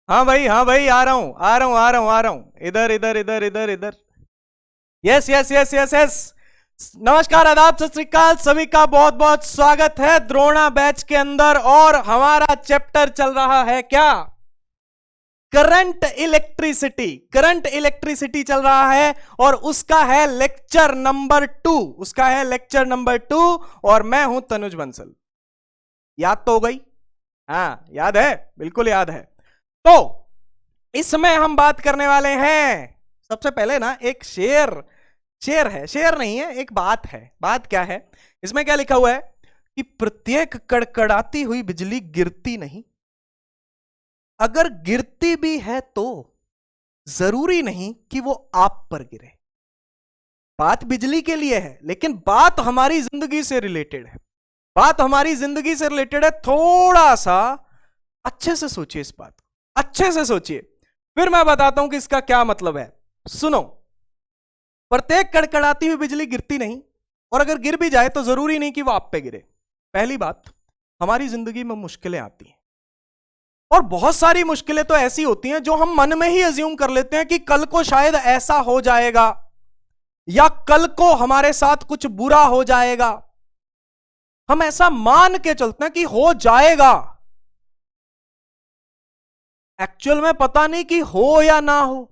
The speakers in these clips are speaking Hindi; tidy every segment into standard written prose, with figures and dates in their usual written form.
हाँ भाई, हाँ भाई, आ रहा हूं आ रहा हूं आ रहा हूं आ रहा हूं, इधर इधर इधर इधर इधर। Yes yes yes yes yes. नमस्कार, आदाब, सत श्री अकाल, सभी का बहुत बहुत स्वागत है द्रोणा बैच के अंदर। और हमारा चैप्टर चल रहा है क्या? Current electricity. करंट इलेक्ट्रिसिटी चल रहा है और उसका है लेक्चर नंबर 2। उसका है लेक्चर नंबर 2 और मैं हूं तनुज बंसल। याद तो हो गई? हाँ, याद है, बिल्कुल याद है। तो इसमें हम बात करने वाले हैं सबसे पहले ना, एक शेर। शेर है, शेर नहीं है, एक बात है। बात क्या है? इसमें क्या लिखा हुआ है कि प्रत्येक कड़कड़ाती हुई बिजली गिरती नहीं, अगर गिरती भी है तो जरूरी नहीं कि वो आप पर गिरे। बात बिजली के लिए है, लेकिन बात हमारी जिंदगी से रिलेटेड है। बात हमारी जिंदगी से रिलेटेड है। थोड़ा सा अच्छे से सोचिए इस बात को, अच्छे से सोचिए, फिर मैं बताता हूं कि इसका क्या मतलब है। सुनो, प्रत्येक कड़कड़ाती हुई बिजली गिरती नहीं, और अगर गिर भी जाए तो जरूरी नहीं कि वो आप पे गिरे। पहली बात, हमारी जिंदगी में मुश्किलें आती हैं, और बहुत सारी मुश्किलें तो ऐसी होती हैं जो हम मन में ही अज्यूम कर लेते हैं कि कल को शायद ऐसा हो जाएगा, या कल को हमारे साथ कुछ बुरा हो जाएगा। हम ऐसा मान के चलते हैं कि हो जाएगा। एक्चुअल में पता नहीं कि हो या ना हो।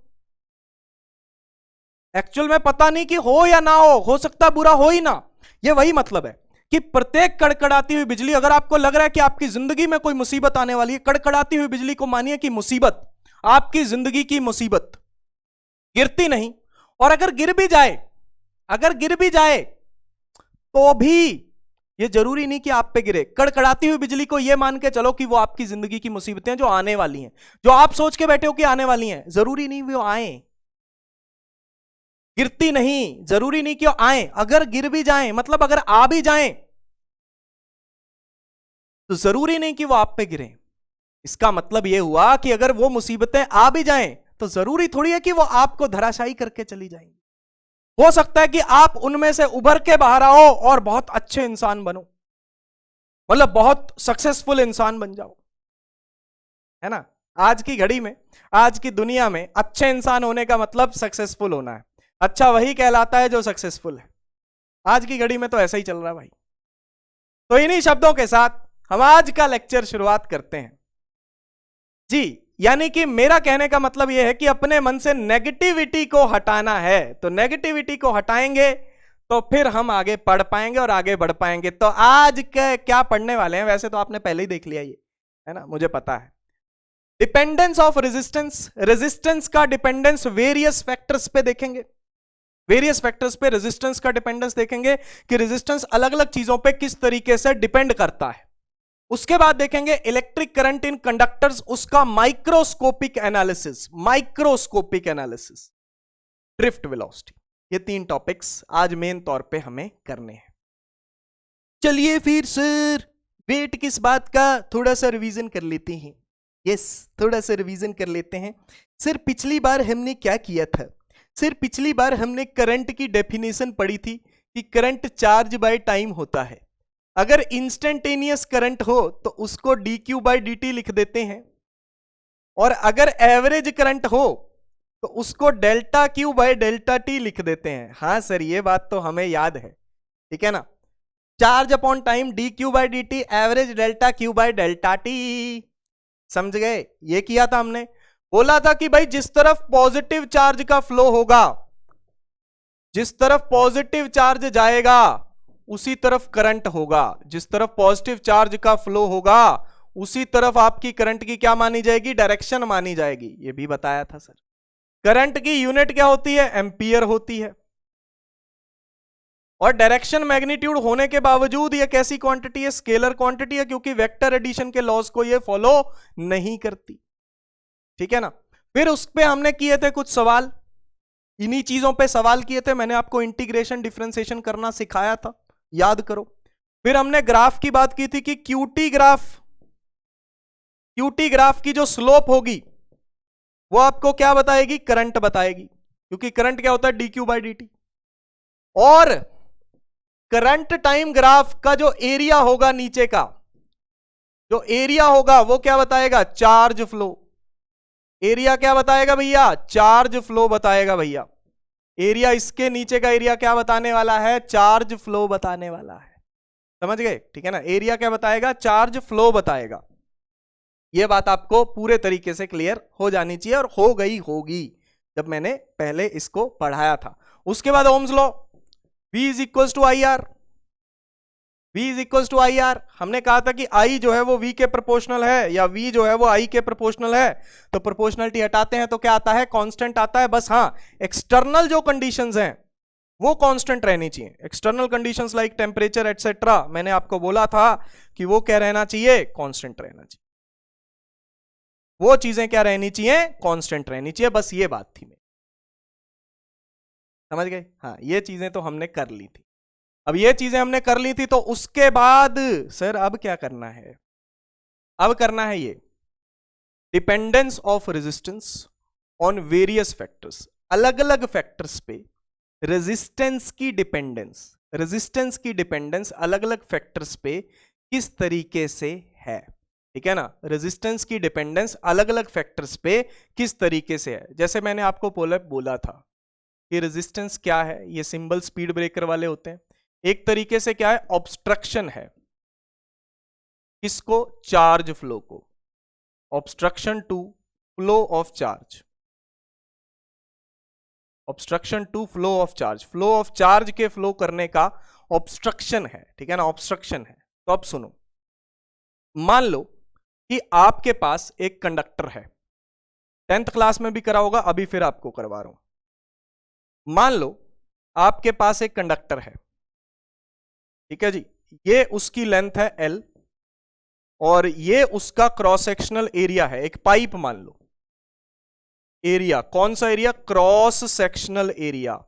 एक्चुअल में पता नहीं कि हो या ना हो सकता बुरा हो ही ना। ये वही मतलब है कि प्रत्येक कड़कड़ाती हुई बिजली, अगर आपको लग रहा है कि आपकी जिंदगी में कोई मुसीबत आने वाली है, कड़कड़ाती हुई बिजली को मानिए कि मुसीबत, आपकी जिंदगी की मुसीबत गिरती नहीं। और अगर गिर भी जाए, अगर गिर भी जाए तो भी ये जरूरी नहीं कि आप पे गिरे। कड़कड़ाती हुई बिजली को ये मान के चलो कि वो आपकी जिंदगी की मुसीबतें जो आने वाली हैं, जो आप सोच के बैठे हो कि आने वाली हैं, जरूरी नहीं वो आए। गिरती नहीं, जरूरी नहीं कि आए। अगर गिर भी जाएं, मतलब अगर आ भी जाएं, तो जरूरी नहीं कि वो आप पे गिरे। इसका मतलब यह हुआ कि अगर वो मुसीबतें आ भी जाएं, तो जरूरी थोड़ी है कि वो आपको धराशायी करके चली जाएंगी। हो सकता है कि आप उनमें से उभर के बाहर आओ और बहुत अच्छे इंसान बनो, मतलब बहुत सक्सेसफुल इंसान बन जाओ, है ना। आज की घड़ी में, आज की दुनिया में अच्छे इंसान होने का मतलब सक्सेसफुल होना है। अच्छा वही कहलाता है जो सक्सेसफुल है। आज की घड़ी में तो ऐसा ही चल रहा है भाई। तो इन्हीं शब्दों के साथ हम आज का लेक्चर शुरुआत करते हैं जी। यानी कि मेरा कहने का मतलब यह है कि अपने मन से नेगेटिविटी को हटाना है। तो नेगेटिविटी को हटाएंगे तो फिर हम आगे पढ़ पाएंगे और आगे बढ़ पाएंगे। तो आज के क्या पढ़ने वाले हैं, वैसे तो आपने पहले ही देख लिया ये, है ना, मुझे पता है। Dependence of resistance. रेजिस्टेंस का डिपेंडेंस वेरियस फैक्टर्स पे देखेंगे। वेरियस फैक्टर्स पे रेजिस्टेंस का डिपेंडेंस देखेंगे कि रेजिस्टेंस अलग अलग चीजों पे किस तरीके से डिपेंड करता है। उसके बाद देखेंगे इलेक्ट्रिक करंट इन कंडक्टर्स, उसका microscopic analysis. Microscopic analysis, drift velocity. ये 3 टॉपिक्स आज मेन तौर पे हमें करने हैं। चलिए फिर सर, वेट किस बात का, थोड़ा सा रिवीजन कर लेते हैं। यस, थोड़ा सा रिवीजन कर लेते हैं। सर पिछली बार हमने क्या किया था? सर पिछली बार हमने करंट की डेफिनेशन पढ़ी थी कि करंट चार्ज बाय टाइम होता है। अगर इंस्टेंटेनियस करंट हो तो उसको dq बाय dt लिख देते हैं, और अगर एवरेज करंट हो तो उसको delta Q by delta T लिख देते हैं। हाँ सर, ये बात तो हमें याद है, ठीक है ना। Charge upon time dq by dt, average delta Q by delta T. समझ गए? ये किया था हमने। बोला था कि भाई जिस तरफ पॉजिटिव चार्ज का फ्लो होगा, जिस तरफ पॉजिटिव चार्ज जाएगा उसी तरफ करंट होगा। जिस तरफ पॉजिटिव चार्ज का फ्लो होगा उसी तरफ आपकी करंट की क्या मानी जाएगी? डायरेक्शन मानी जाएगी। ये भी बताया था सर। करंट की यूनिट क्या होती है? एम्पियर होती है। और डायरेक्शन मैग्नीट्यूड होने के बावजूद ये कैसी क्वांटिटी है? स्केलर क्वांटिटी है, क्योंकि वेक्टर एडिशन के लॉज को ये फॉलो नहीं करती, ठीक है ना। फिर उस पे हमने किए थे कुछ सवाल, इन्हीं चीजों पे सवाल किए थे। मैंने आपको इंटीग्रेशन डिफरेंशिएशन करना सिखाया था, याद करो। फिर हमने ग्राफ की बात की थी कि क्यूटी ग्राफ की जो स्लोप होगी वो आपको क्या बताएगी? करंट बताएगी, क्योंकि करंट क्या होता है? dq by dt। और करंट टाइम ग्राफ का जो एरिया होगा, नीचे का जो एरिया होगा, वो क्या बताएगा? Charge flow. एरिया क्या बताएगा भैया? चार्ज फ्लो बताएगा भैया। एरिया, इसके नीचे का एरिया क्या बताने वाला है? चार्ज फ्लो बताने वाला है। समझ गए? ठीक है ना। एरिया क्या बताएगा? चार्ज फ्लो बताएगा। यह बात आपको पूरे तरीके से क्लियर हो जानी चाहिए, और हो गई होगी जब मैंने पहले इसको पढ़ाया था। उसके बाद Ohm's law, V is equal to I R. V is equal to I R. हमने कहा था कि I जो है वो V के प्रोपोर्शनल है, या V जो है वो I के प्रोपोर्शनल है। तो प्रोपोर्शनलिटी हटाते हैं तो क्या आता है? कांस्टेंट आता है। बस हाँ, एक्सटर्नल जो कंडीशंस हैं वो कांस्टेंट रहनी चाहिए। External conditions like temperature etcetera, मैंने आपको बोला था कि वो क्या रहना चाहिए? कांस्टेंट रहना चाहिए। वो चीजें क्या रहनी चाहिए? कांस्टेंट रहनी चाहिए। बस ये बात थी। समझ गए? हाँ, ये चीजें तो हमने कर ली थी। अब ये चीजें हमने कर ली थी, तो उसके बाद सर अब क्या करना है? अब करना है ये dependence of resistance on various factors. अलग अलग फैक्टर्स पे रेजिस्टेंस की डिपेंडेंस अलग अलग फैक्टर्स पे किस तरीके से है। ठीक है ना। रेजिस्टेंस की डिपेंडेंस अलग अलग फैक्टर्स पे किस तरीके से है। जैसे मैंने आपको बोला था कि रेजिस्टेंस क्या है? ये सिंबल स्पीड ब्रेकर वाले होते हैं। एक तरीके से क्या है? ऑब्स्ट्रक्शन है। किसको? चार्ज फ्लो को। Obstruction to flow of charge. Obstruction to flow of charge. Flow of charge के फ्लो करने का ऑब्स्ट्रक्शन है। ठीक है ना, ऑब्स्ट्रक्शन है। तो अब सुनो, मान लो कि आपके पास एक कंडक्टर है। 10th क्लास में भी करा होगा, अभी फिर आपको करवा रहा हूं। मान लो आपके पास एक कंडक्टर है। ठीक है जी, ये उसकी लेंथ है L, और ये उसका क्रॉस सेक्शनल एरिया है। एक पाइप मान लो। एरिया कौन सा एरिया? Cross sectional area.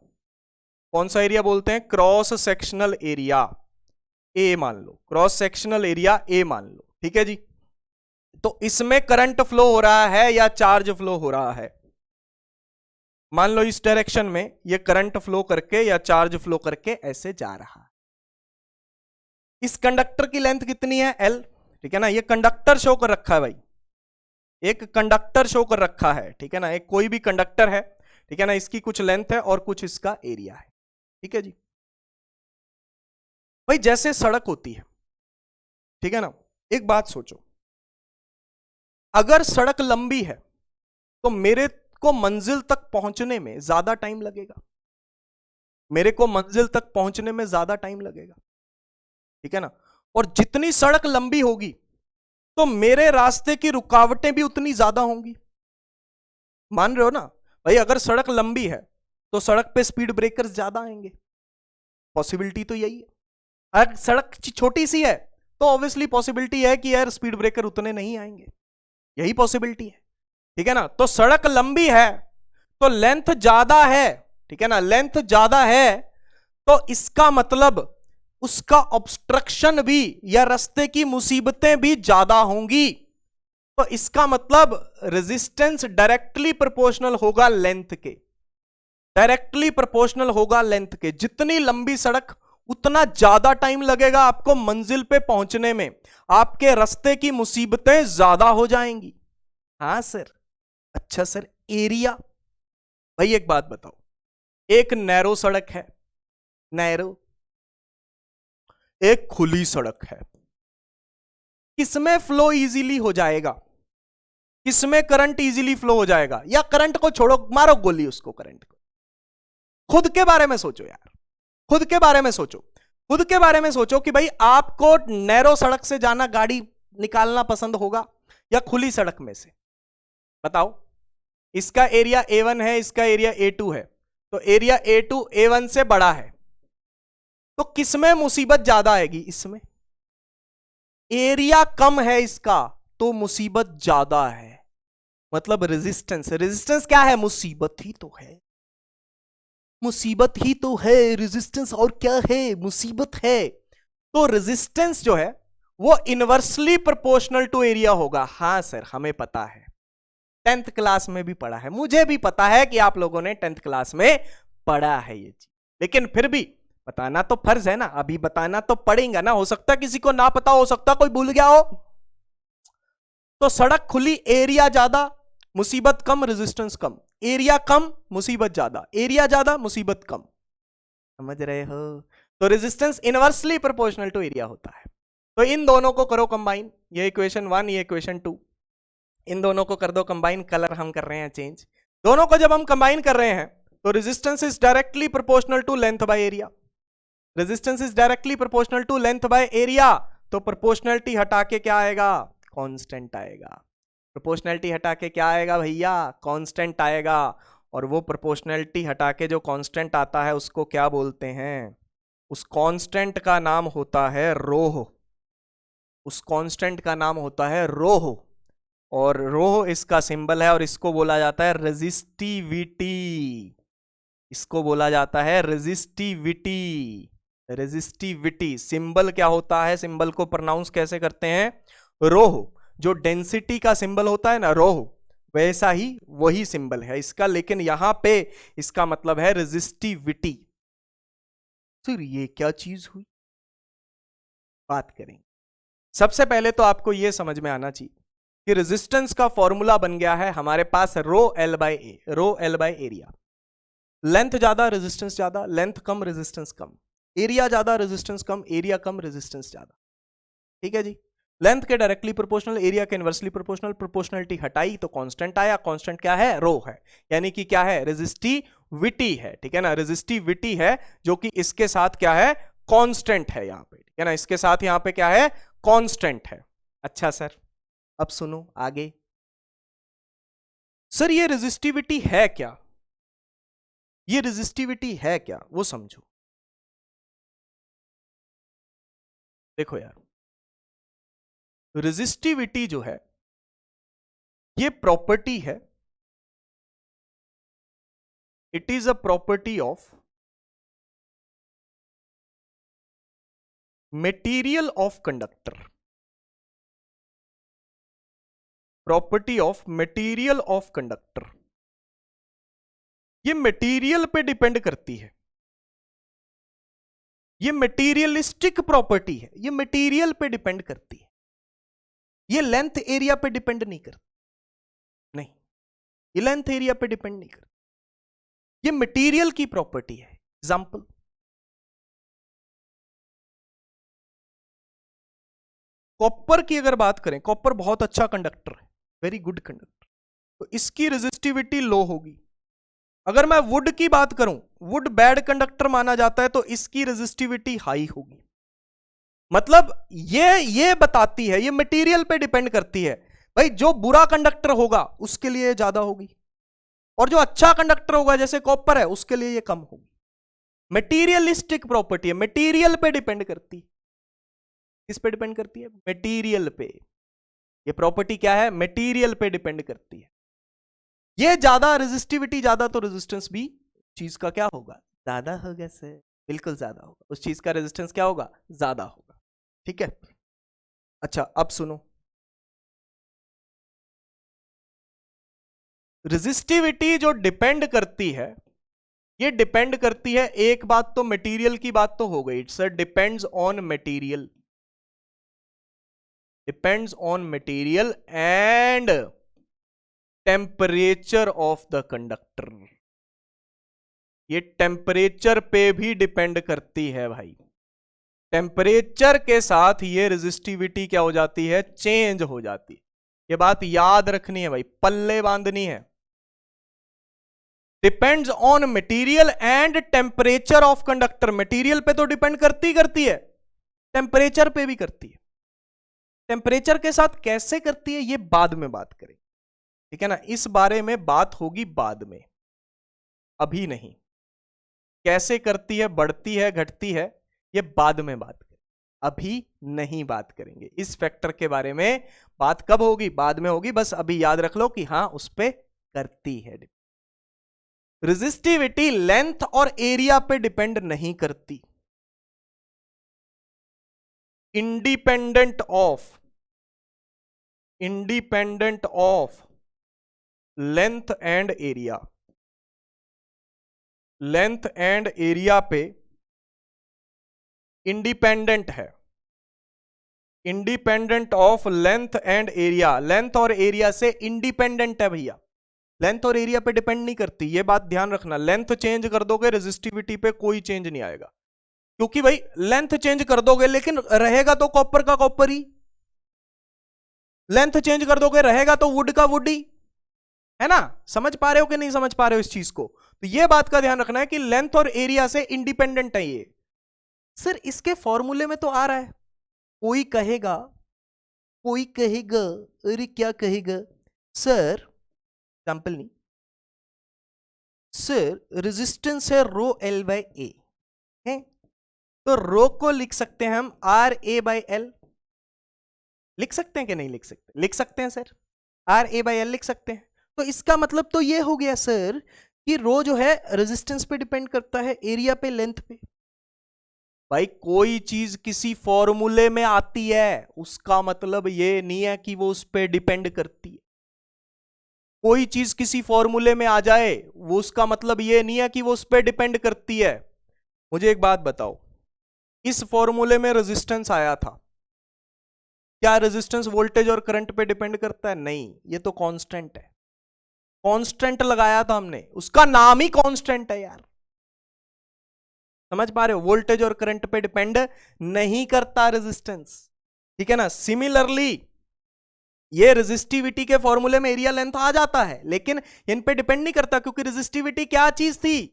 कौन सा एरिया बोलते हैं? क्रॉस सेक्शनल एरिया ए मान लो। क्रॉस सेक्शनल एरिया ए मान लो। ठीक है जी। तो इसमें करंट फ्लो हो रहा है या चार्ज फ्लो हो रहा है? मान लो इस डायरेक्शन में ये करंट फ्लो करके या चार्ज फ्लो करके ऐसे जा रहा है। इस कंडक्टर की लेंथ कितनी है? L। ठीक है ना। ये कंडक्टर शो कर रखा है भाई, एक कंडक्टर शो कर रखा है। ठीक है ना, एक कोई भी कंडक्टर है। ठीक है ना, इसकी कुछ लेंथ है और कुछ इसका एरिया है। ठीक है जी। भाई जैसे सड़क होती है, ठीक है ना, एक बात सोचो, अगर सड़क लंबी है तो मेरे को मंजिल तक पहुंचने में ज्यादा टाइम लगेगा। मेरे को मंजिल तक पहुंचने में ज्यादा टाइम लगेगा। ठीक है ना। और जितनी सड़क लंबी होगी तो मेरे रास्ते की रुकावटें भी उतनी ज्यादा होंगी। मान रहे हो ना भाई? अगर सड़क लंबी है तो सड़क पे स्पीड ब्रेकर्स ज्यादा आएंगे। पॉसिबिलिटी तो यही है। अगर सड़क छोटी सी है तो ऑब्वियसली पॉसिबिलिटी है कि यार स्पीड ब्रेकर उतने नहीं आएंगे। यही पॉसिबिलिटी है। ठीक है ना। तो सड़क लंबी है तो लेंथ ज्यादा है। ठीक है ना, लेंथ ज्यादा है तो इसका मतलब उसका ऑब्स्ट्रक्शन भी या रास्ते की मुसीबतें भी ज्यादा होंगी। तो इसका मतलब रेजिस्टेंस डायरेक्टली प्रोपोर्शनल होगा लेंथ के। डायरेक्टली प्रोपोर्शनल होगा लेंथ के। जितनी लंबी सड़क उतना ज्यादा टाइम लगेगा आपको मंजिल पे पहुंचने में। आपके रास्ते की मुसीबतें ज्यादा हो जाएंगी। हाँ सर। अच्छा सर, एरिया? भाई एक बात बताओ, एक नैरो सड़क है, नैरो, एक खुली सड़क है, किसमें फ्लो इजीली हो जाएगा? किसमें करंट इजीली फ्लो हो जाएगा? या करंट को छोड़ो, मारो गोली उसको, करंट को। खुद के बारे में सोचो यार, खुद के बारे में सोचो। खुद के बारे में सोचो कि भाई आपको नैरो सड़क से जाना, गाड़ी निकालना पसंद होगा या खुली सड़क में से? बताओ। इसका एरिया A1 है, इसका एरिया A2 है, तो एरिया A2 A1 से बड़ा है, तो किसमें मुसीबत ज्यादा आएगी? इसमें। एरिया कम है इसका तो मुसीबत ज्यादा है। मतलब रेजिस्टेंस, रेजिस्टेंस क्या है? मुसीबत ही तो है। मुसीबत ही तो है रेजिस्टेंस, और क्या है? मुसीबत है। तो रेजिस्टेंस जो है वो इनवर्सली प्रोपोर्शनल टू एरिया होगा। हां सर, हमें पता है, 10th क्लास में भी पढ़ा है, मुझे भी पता है कि आप लोगों ने 10th क्लास में पढ़ा है ये चीज, लेकिन फिर भी बताना तो फर्ज है ना। अभी बताना तो पड़ेगा ना, हो सकता किसी को ना पता, हो सकता कोई भूल गया हो। तो सड़क खुली, एरिया ज्यादा, मुसीबत कम, रेजिस्टेंस कम। एरिया कम, मुसीबत ज्यादा। एरिया ज्यादा, मुसीबत कम। समझ रहे हो? तो resistance inversely proportional to area होता है। तो इन दोनों को करो कंबाइन, ये इक्वेशन 1, ये इक्वेशन 2, इन दोनों को कर दो कंबाइन। कलर हम कर रहे हैं चेंज। दोनों को जब हम कंबाइन कर रहे हैं तो resistance is directly proportional to length by area. Resistance is directly proportional to length by area. तो प्रोपोर्शनलिटी हटा के क्या आएगा? कांस्टेंट आएगा। प्रोपोर्शनलिटी हटा के क्या आएगा भैया? कांस्टेंट आएगा। और वो प्रोपोर्शनलिटी हटा के जो कांस्टेंट आता है उसको क्या बोलते हैं? उस कांस्टेंट का नाम होता है रोह। उस कांस्टेंट का नाम होता है रोह। और रोह इसका सिंबल है और इसको बोला जाता है रेजिस्टिविटी। इसको बोला जाता है रेजिस्टिविटी। रेजिस्टिविटी सिंबल क्या होता है? सिंबल को प्रोनाउंस कैसे करते हैं? रोह। जो डेंसिटी का सिंबल होता है ना रोह, वैसा ही वही सिंबल है इसका, लेकिन यहां पे इसका मतलब है रेजिस्टिविटी। फिर ये क्या चीज हुई? बात करेंगे। सबसे पहले तो आपको यह समझ में आना चाहिए कि रेजिस्टेंस का फॉर्मूला बन गया है हमारे पास rho L by A. Rho L by area. Length ज्यादा, रेजिस्टेंस ज्यादा। लेंथ कम, रेजिस्टेंस कम। एरिया ज्यादा, रेजिस्टेंस कम। एरिया कम, रेजिस्टेंस ज्यादा। ठीक है जी। लेंथ के डायरेक्टली प्रोपोर्शनल, एरिया के इनवर्सली प्रोपोर्शनल। प्रोपोर्शनलिटी हटाई तो कांस्टेंट आया। कांस्टेंट क्या है? रो है। यानी कि क्या है? रेजिस्टिविटी है। ठीक है ना? रेजिस्टिविटी है जो कि इसके साथ क्या है? कांस्टेंट है यहां पे। ठीक है ना? इसके साथ यहां पे क्या है? कांस्टेंट है। अच्छा सर, अब सुनो आगे। सर ये रेजिस्टिविटी है क्या? ये रेजिस्टिविटी है क्या वो समझो। देखो यार, रेजिस्टिविटी जो है ये प्रॉपर्टी है। It is a property of material of conductor. Property of material of conductor. ये मटेरियल पे डिपेंड करती है। ये मटेरियलिस्टिक प्रॉपर्टी है। ये मटेरियल पे डिपेंड करती है। ये लेंथ एरिया पे डिपेंड नहीं करती। नहीं, ये लेंथ एरिया पे डिपेंड नहीं करती। ये मटेरियल की प्रॉपर्टी है। एग्जांपल, कॉपर की अगर बात करें, कॉपर बहुत अच्छा कंडक्टर है, वेरी गुड कंडक्टर, तो इसकी रेजिस्टिविटी लो होगी। अगर मैं वुड की बात करूं, वुड बैड कंडक्टर माना जाता है, तो इसकी रेजिस्टिविटी हाई होगी। मतलब ये बताती है, ये मटेरियल पे डिपेंड करती है भाई। जो बुरा कंडक्टर होगा उसके लिए ज्यादा होगी, और जो अच्छा कंडक्टर होगा जैसे कॉपर है उसके लिए ये कम होगी। मटेरियलिस्टिक प्रॉपर्टी है, मटेरियल पे डिपेंड करती है। किस पे डिपेंड करती है? मटेरियल पे। ये प्रॉपर्टी क्या है? मटेरियल पे डिपेंड करती है। ये ज्यादा, रेजिस्टिविटी ज्यादा, तो रेजिस्टेंस भी चीज का क्या होगा? ज्यादा होगा सर। बिल्कुल ज्यादा होगा। उस चीज का रेजिस्टेंस क्या होगा? ज्यादा होगा। ठीक है। अच्छा, अब सुनो, रेजिस्टिविटी जो डिपेंड करती है, ये डिपेंड करती है, एक बात तो मटेरियल की बात तो हो गई sir, depends on material. Depends on material and temperature of the conductor. ये टेम्परेचर पे भी डिपेंड करती है भाई। टेम्परेचर के साथ ये रेजिस्टिविटी क्या हो जाती है? चेंज हो जाती है। ये बात याद रखनी है भाई, पल्ले बांधनी है। Depends on material and temperature of conductor. Material पे तो डिपेंड करती है, टेम्परेचर पे भी करती है। टेम्परेचर के साथ कैसे करती है ये बाद में बात करें। ठीक है ना? इस बारे में बात होगी बाद में, अभी नहीं। कैसे करती है, बढ़ती है, घटती है, ये बाद में बात करें, अभी नहीं बात करेंगे। इस फैक्टर के बारे में बात कब होगी? बाद में होगी। बस अभी याद रख लो कि हां उस पे करती है। रेजिस्टिविटी लेंथ और एरिया पे डिपेंड नहीं करती। Independent of length and area. Length and area पे इंडिपेंडेंट है। Independent of length and area. Length और एरिया से इंडिपेंडेंट है भैया। लेंथ और एरिया पे डिपेंड नहीं करती, ये बात ध्यान रखना। लेंथ चेंज कर दोगे रेजिस्टिविटी पे कोई चेंज नहीं आएगा, क्योंकि भाई लेंथ चेंज कर दोगे लेकिन रहेगा तो कॉपर का कॉपर ही, लेंथ चेंज कर दोगे रहेगा तो वुड का वुड ही, है ना। समझ पा रहे हो कि नहीं समझ पा रहे हो इस चीज को? तो ये बात का ध्यान रखना है कि लेंथ और एरिया से इंडिपेंडेंट है ये। सर इसके फॉर्मूले में तो आ रहा है। कोई कहेगा अरे क्या कहेगा सर, एग्जाम्पल नहीं सर, रेजिस्टेंस है रो एल बाई ए है, तो रो को लिख सकते हैं हम आर ए बाई एल, लिख सकते हैं कि नहीं लिख सकते? लिख सकते हैं sir, R A by L लिख सकते हैं। तो इसका मतलब तो ये हो गया सर कि रो जो है रेजिस्टेंस पे डिपेंड करता है, एरिया पे, लेंथ पे। भाई कोई चीज किसी फॉर्मूले में आती है उसका मतलब ये नहीं है कि वो उस पर डिपेंड करती है। कोई चीज किसी फॉर्मूले में आ जाए वो उसका मतलब ये नहीं है कि वो उस पर डिपेंड करती है। मुझे एक बात बताओ, इस फॉर्मूले में रेजिस्टेंस आया था, क्या रेजिस्टेंस वोल्टेज और करंट पे डिपेंड करता है? नहीं, ये तो कांस्टेंट है। कांस्टेंट लगाया था हमने, उसका नाम ही कांस्टेंट है यार। समझ पा रहे हो? वोल्टेज और करंट पे डिपेंड नहीं करता रेजिस्टेंस, ठीक है ना। सिमिलरली ये रेजिस्टिविटी के फॉर्मूले में एरिया लेंथ आ जाता है, लेकिन इन पे डिपेंड नहीं करता, क्योंकि रेजिस्टिविटी क्या चीज थी?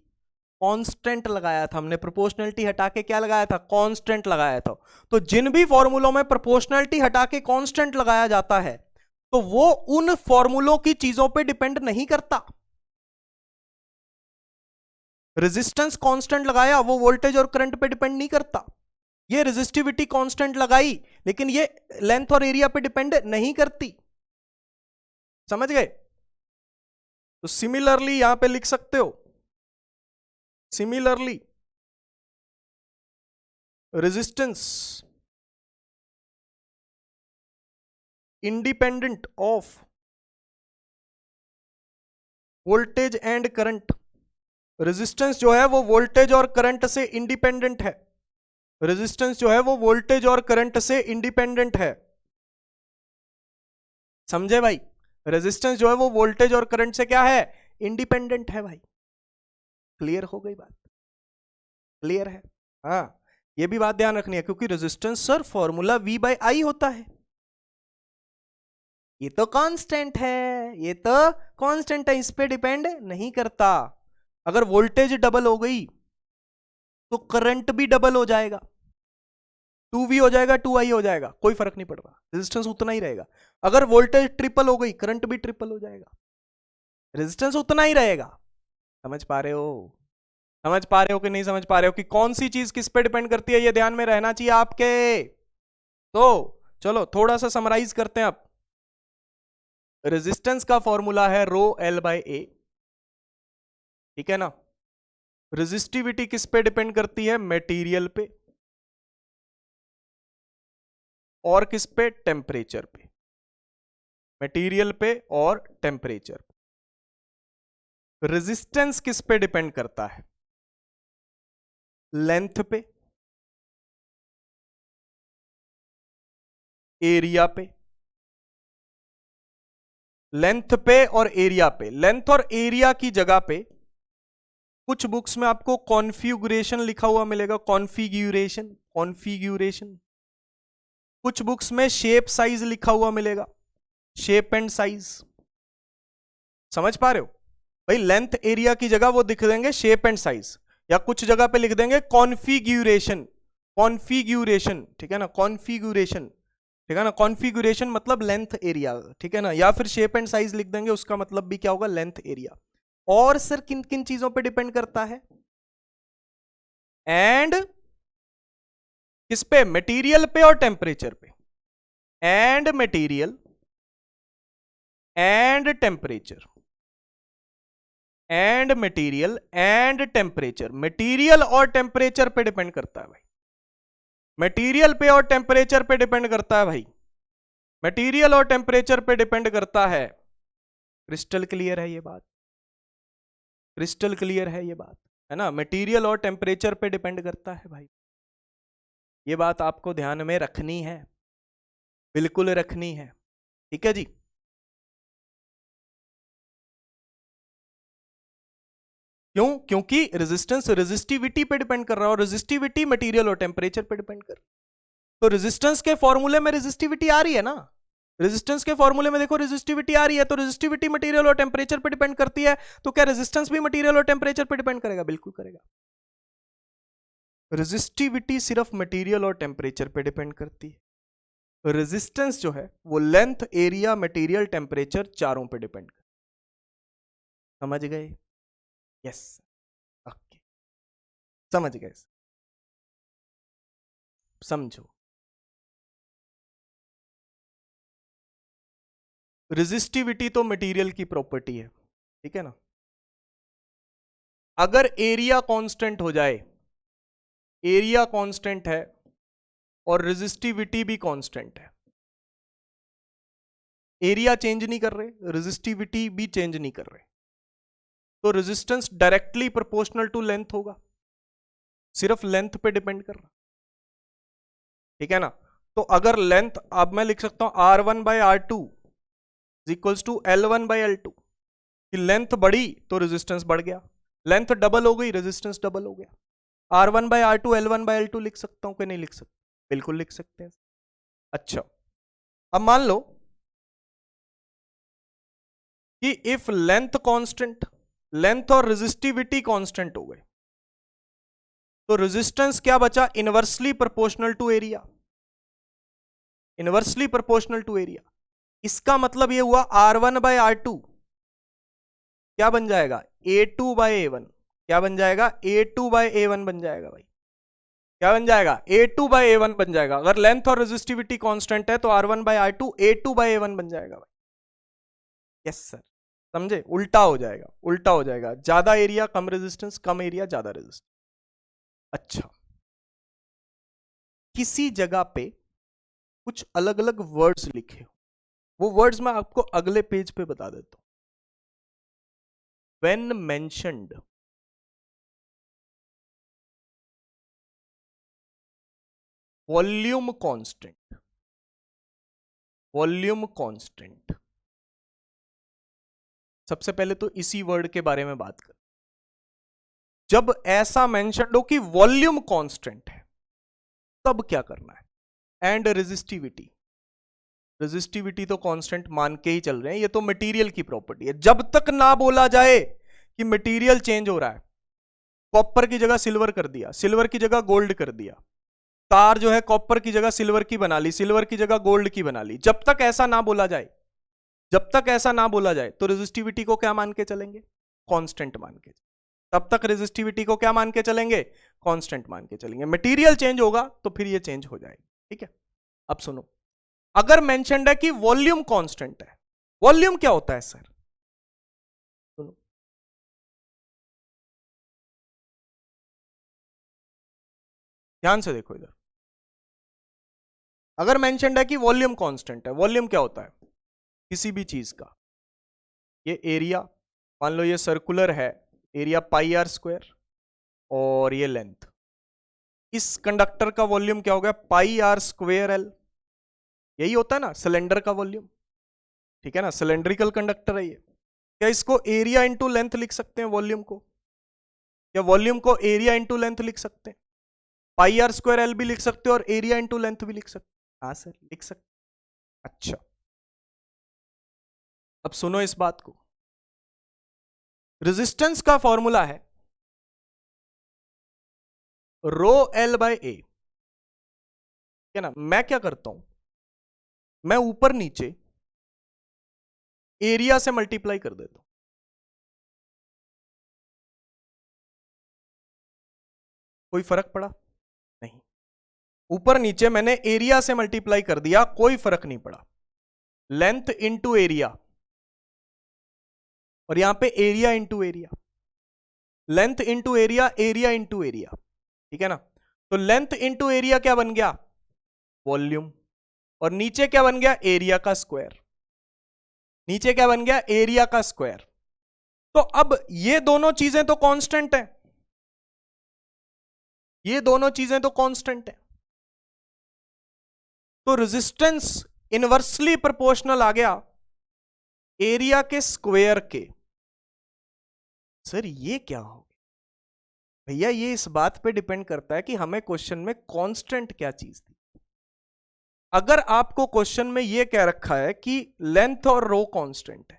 कांस्टेंट लगाया था हमने। प्रोपोर्शनलिटी हटा के क्या लगाया था? कांस्टेंट लगाया था। तो जिन भी फॉर्मूलों में प्रोपोर्शनलिटी हटा के कांस्टेंट लगाया जाता है तो वो उन फॉर्मूलों की चीजों पे डिपेंड नहीं करता। रेजिस्टेंस कांस्टेंट लगाया, वो वोल्टेज और करंट पे डिपेंड नहीं करता। ये रेजिस्टिविटी कांस्टेंट लगाई लेकिन ये लेंथ और एरिया पे डिपेंड नहीं करती। समझ गए? तो सिमिलरली यहां पे लिख सकते हो, similarly resistance independent of voltage and current. Resistance जो है वो वोल्टेज और करंट से इंडिपेंडेंट है। रेजिस्टेंस जो है वो वोल्टेज और करंट से इंडिपेंडेंट है। समझे भाई? रेजिस्टेंस जो है वो वोल्टेज और करंट से क्या है? इंडिपेंडेंट है भाई। क्लियर हो गई बात? क्लियर है? हाँ, ये भी बात ध्यान रखनी है, क्योंकि resistance sir formula V by I होता है। ये तो कांस्टेंट है, ये तो कांस्टेंट है, इस पे डिपेंड नहीं करता। अगर वोल्टेज डबल हो गई तो करंट भी डबल हो जाएगा, 2V हो जाएगा 2I हो जाएगा, कोई फर्क नहीं पड़ रहा, रेजिस्टेंस उतना ही रहेगा। अगर वोल्टेज ट्रिपल हो गई करंट भी ट्रिपल हो जाएगा, रेजिस्टेंस उतना ही रहेगा। समझ पा रहे हो? समझ पा रहे हो कि नहीं समझ पा रहे हो कि कौन सी चीज किस पे डिपेंड करती है? ये ध्यान में रहना चाहिए आपके। तो चलो थोड़ा सा समराइज करते हैं अब। रेजिस्टेंस का फॉर्मूला है रो एल बाई ए, ठीक है ना। रेजिस्टिविटी किस पे डिपेंड करती है? मटेरियल पे, और किस पे? टेम्परेचर पे। मटेरियल पे और टेम्परेचर पे। रेजिस्टेंस किस पे डिपेंड करता है? लेंथ पे, एरिया पे। लेंथ पे और एरिया पे। लेंथ और एरिया की जगह पे कुछ बुक्स में आपको कॉन्फ़िगरेशन लिखा हुआ मिलेगा, कॉन्फ़िगरेशन, कॉन्फ़िगरेशन। कुछ बुक्स में शेप साइज लिखा हुआ मिलेगा, शेप एंड साइज। समझ पा रहे हो भाई? लेंथ एरिया की जगह वो दिख देंगे शेप एंड साइज, या कुछ जगह पे लिख देंगे कॉन्फ़िगरेशन, कॉन्फ़िगरेशन, ठीक है ना, कॉन्फ़िगरेशन, ठीक है ना। कॉन्फ़िगरेशन मतलब लेंथ एरिया, ठीक है ना, या फिर शेप एंड साइज लिख देंगे, उसका मतलब भी क्या होगा? Length area. और सर किन किन चीजों पे डिपेंड करता है? एंड किस पे? मटेरियल पे और टेम्परेचर पे। And material and temperature, and material and temperature. Material और टेम्परेचर पे डिपेंड करता है भाई, मटेरियल पे और टेम्परेचर पे डिपेंड करता है भाई, मटेरियल और टेम्परेचर पे डिपेंड करता है। क्रिस्टल क्लियर है ये बात? क्रिस्टल क्लियर है ये बात, है ना। मटेरियल और टेम्परेचर पे डिपेंड करता है भाई, ये बात आपको ध्यान में रखनी है, बिल्कुल रखनी है, ठीक है जी। क्यों? क्योंकि रेजिस्टेंस रेजिस्टिविटी पे डिपेंड कर रहा है और रेजिस्टिविटी मटेरियल और टेम्परेचर पे डिपेंड कर रहा है। तो रेजिस्टेंस के फॉर्मूले में रेजिस्टिविटी आ रही है ना, रेजिस्टेंस के फॉर्मूले में देखो रेजिस्टिविटी आ रही है, तो रेजिस्टिविटी मटेरियल और टेम्परेचर पे डिपेंड करती है, तो क्या रेजिस्टेंस भी मटेरियल और टेम्परेचर पे डिपेंड करेगा? बिल्कुल करेगा। रेजिस्टिविटी सिर्फ मटेरियल और टेम्परेचर पे डिपेंड करती है, रेजिस्टेंस जो है वो लेंथ, एरिया, मटेरियल, टेम्परेचर चारों पे डिपेंड करती है। समझ गए? यस, ओके, समझ गए, समझो। रेजिस्टिविटी तो मटेरियल की प्रॉपर्टी है, ठीक है ना। अगर एरिया कांस्टेंट हो जाए, एरिया कांस्टेंट है और रेजिस्टिविटी भी कांस्टेंट है, एरिया चेंज नहीं कर रहे, रेजिस्टिविटी भी चेंज नहीं कर रहे, तो resistance directly proportional to length होगा, सिर्फ लेंथ पे डिपेंड कर रहा, ठीक है ना। तो अगर लेंथ, अब मैं लिख सकता हूं R1 bye R2 equals to L1 bye L2, कि लेंथ बढ़ी तो रेजिस्टेंस बढ़ गया, लेंथ डबल हो गई रेजिस्टेंस डबल हो गया। R1 bye R2 L1 bye L2 लिख सकता हूं कि नहीं लिख सकता? बिल्कुल लिख सकते हैं। अच्छा, अब मान लो कि इफ लेंथ कांस्टेंट, लेंथ और रेजिस्टिविटी कांस्टेंट हो गए, तो रेजिस्टेंस क्या बचा? Inversely proportional to area, inversely proportional to area. इसका मतलब ये हुआ R1 बाय R2 क्या बन जाएगा? A2 bye A1। क्या बन जाएगा? A2 बाय A1 बन जाएगा भाई। क्या बन जाएगा? A2 बाय A1 बन जाएगा। अगर लेंथ और रेजिस्टिविटी कांस्टेंट है तो R1 bye R2 A2 bye A1 बन जाएगा भाई। यस सर, समझे? उल्टा हो जाएगा, उल्टा हो जाएगा, ज्यादा एरिया कम रेजिस्टेंस, कम एरिया ज्यादा रेजिस्टेंस। अच्छा, किसी जगह पे कुछ अलग अलग वर्ड्स लिखे हो, वो वर्ड्स मैं आपको अगले पेज पे बता देता हूं। When mentioned, volume constant, volume constant, सबसे पहले तो इसी वर्ड के बारे में बात कर। जब ऐसा मेंशन हो कि वॉल्यूम कांस्टेंट है तब क्या करना है? एंड रेजिस्टिविटी, रेजिस्टिविटी तो कांस्टेंट मान के ही चल रहे हैं, ये तो मटेरियल की प्रॉपर्टी है। जब तक ना बोला जाए कि मटेरियल चेंज हो रहा है, कॉपर की जगह सिल्वर कर दिया, सिल्वर की जगह गोल्ड कर दिया, तार जो है कॉपर की जगह सिल्वर की बना ली, सिल्वर की जगह गोल्ड की बना ली, जब तक ऐसा ना बोला जाए, जब तक ऐसा ना बोला जाए तो रेजिस्टिविटी को क्या मान के चलेंगे? कांस्टेंट मान के। तब तक रेजिस्टिविटी को क्या मान के चलेंगे? कांस्टेंट मान के चलेंगे। मटेरियल चेंज होगा तो फिर ये चेंज हो जाएगी, ठीक है। अब सुनो, अगर मेंशन्ड है कि वॉल्यूम कांस्टेंट है, वॉल्यूम क्या होता है सर? सुनो, ध्यान से देखो इधर। अगर मेंशन्ड है कि वॉल्यूम कांस्टेंट है, वॉल्यूम क्या होता है? किसी भी चीज का, ये एरिया, मान लो ये सर्कुलर है, एरिया पाई आर स्क्वायर, और ये लेंथ, इस कंडक्टर का वॉल्यूम क्या हो गया? पाई आर स्क्वायर एल। यही होता है ना सिलेंडर का वॉल्यूम, ठीक है ना, सिलेंड्रिकल कंडक्टर है ये। क्या इसको एरिया इंटू लेंथ लिख सकते हैं वॉल्यूम को? या वॉल्यूम को एरिया इंटू लेंथ लिख सकते हैं? पाई आर स्क्वायर एल भी लिख सकते हो और एरिया इंटू लेंथ भी लिख सकते हैं। हाँ सर, लिख सकते। अच्छा, अब सुनो इस बात को। रेजिस्टेंस का फॉर्मूला है रो एल बाय ए, है ना। मैं क्या करता हूं, मैं ऊपर नीचे एरिया से मल्टीप्लाई कर देता हूं। कोई फर्क पड़ा? नहीं। ऊपर नीचे मैंने एरिया से मल्टीप्लाई कर दिया, कोई फर्क नहीं पड़ा। लेंथ इंटू एरिया, और यहां पे area into area, length into area, area into area, ठीक है ना। तो लेंथ इंटू एरिया क्या बन गया? वॉल्यूम। और नीचे क्या बन गया? एरिया का स्क्वायर। नीचे क्या बन गया? एरिया का स्क्वायर। तो अब ये दोनों चीजें तो कांस्टेंट है, ये दोनों चीजें तो कांस्टेंट है, तो रेजिस्टेंस इनवर्सली प्रोपोर्शनल आ गया एरिया के स्क्वायर के। सर ये क्या हो गया? भैया ये इस बात पे डिपेंड करता है कि हमें क्वेश्चन में कांस्टेंट क्या चीज थी। अगर आपको क्वेश्चन में ये कह रखा है कि लेंथ और रो कांस्टेंट है,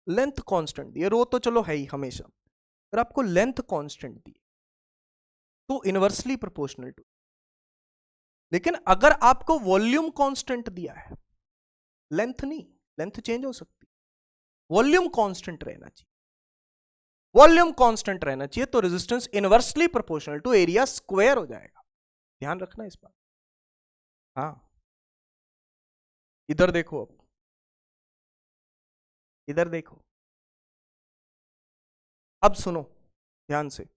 लेंथ कांस्टेंट दी है, रो तो चलो है ही हमेशा, अगर आपको लेंथ कांस्टेंट दी तो इनवर्सली प्रोपोर्शनल टू। लेकिन अगर आपको वॉल्यूम कांस्टेंट दिया है, लेंथ नहीं, लेंथ चेंज हो सकती, वॉल्यूम कांस्टेंट रहना चाहिए, वॉल्यूम कांस्टेंट रहना चाहिए, तो resistance inversely proportional to area square हो जाएगा। ध्यान रखना इस बात। हाँ इधर देखो, अब इधर देखो, अब सुनो ध्यान से।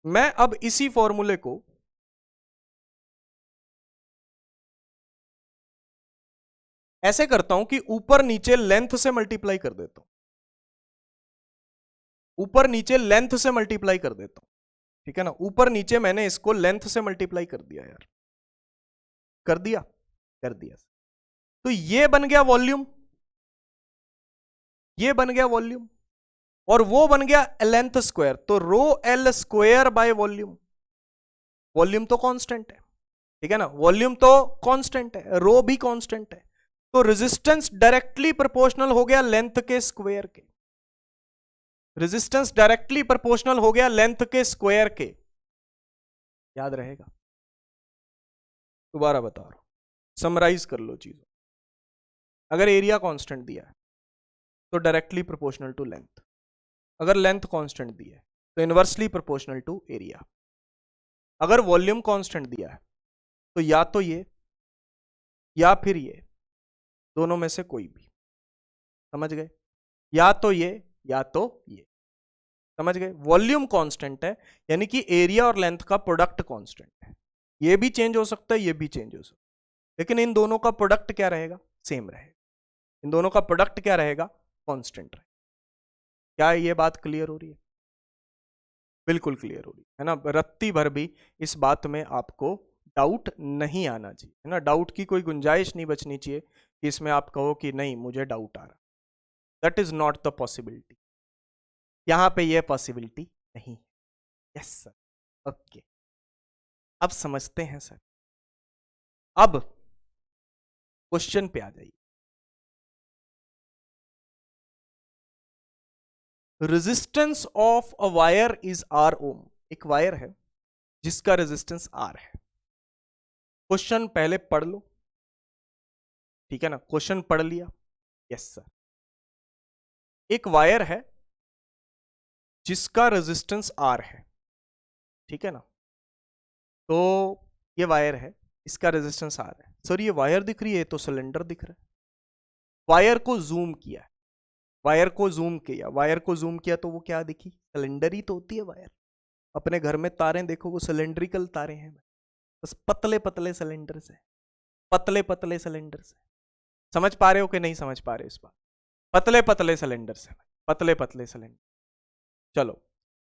मैं अब इसी फॉर्मूले को ऐसे करता हूं कि ऊपर नीचे लेंथ से मल्टीप्लाई कर देता हूं, ऊपर नीचे लेंथ से मल्टीप्लाई कर देता हूं, ठीक है ना। ऊपर नीचे मैंने इसको लेंथ से मल्टीप्लाई कर दिया यार, कर दिया, कर दिया। तो ये बन गया वॉल्यूम, ये बन गया वॉल्यूम, और वो बन गया लेंथ स्क्वायर, तो rho L square by volume. Volume तो कांस्टेंट है, ठीक है ना, वॉल्यूम तो कांस्टेंट है, रो भी कांस्टेंट है, तो रेजिस्टेंस डायरेक्टली प्रोपोर्शनल हो गया लेंथ के स्क्वायर के, रेजिस्टेंस डायरेक्टली प्रोपोर्शनल हो गया लेंथ के स्क्वायर के। याद रहेगा? दोबारा बता रहा हूं, समराइज कर लो चीजों। अगर एरिया कांस्टेंट दिया है तो डायरेक्टली प्रोपोर्शनल टू लेंथ, अगर लेंथ कांस्टेंट दी है तो इनवर्सली प्रोपोर्शनल टू एरिया, अगर वॉल्यूम कांस्टेंट दिया है तो या तो ये या फिर ये, दोनों में से कोई भी। समझ गए? या तो ये या तो ये, समझ गए? वॉल्यूम कांस्टेंट है यानी कि एरिया और लेंथ का प्रोडक्ट कांस्टेंट है, ये भी चेंज हो सकता है, ये भी चेंज हो सकता है, लेकिन इन दोनों का प्रोडक्ट क्या रहेगा? सेम रहेगा। इन दोनों का प्रोडक्ट क्या रहेगा? कांस्टेंट रहेगा। क्या ये बात क्लियर हो रही है? बिल्कुल क्लियर हो रही है ना। रत्ती भर भी इस बात में आपको डाउट नहीं आना चाहिए, है ना। डाउट की कोई गुंजाइश नहीं बचनी चाहिए कि इसमें आप कहो कि नहीं मुझे डाउट आ रहा, that is not the possibility, यहां पे ये पॉसिबिलिटी नहीं। यस सर, ओके, अब समझते हैं सर। अब क्वेश्चन पे आ जाइए। Resistance of a wire is R ohm. एक वायर है जिसका रेजिस्टेंस आर है। क्वेश्चन पहले पढ़ लो, ठीक है ना। क्वेश्चन पढ़ लिया? Yes sir. एक वायर है जिसका रेजिस्टेंस आर है, ठीक है ना। तो ये वायर है, इसका रेजिस्टेंस आर है। सर ये वायर दिख रही है, तो सिलेंडर दिख रहा है। वायर को जूम किया, वायर को जूम किया, वायर को जूम किया तो वो क्या दिखी? सिलेंडर ही तो होती है वायर। अपने घर में तारें देखो, वो सिलेंड्रिकल तारे हैं, बस पतले पतले सिलेंडर्स है, पतले पतले सिलेंडर्स है। समझ पा रहे हो कि नहीं समझ पा रहे हो इस बात? पतले पतले सिलेंडर्स है, पतले पतले सिलेंडर। चलो,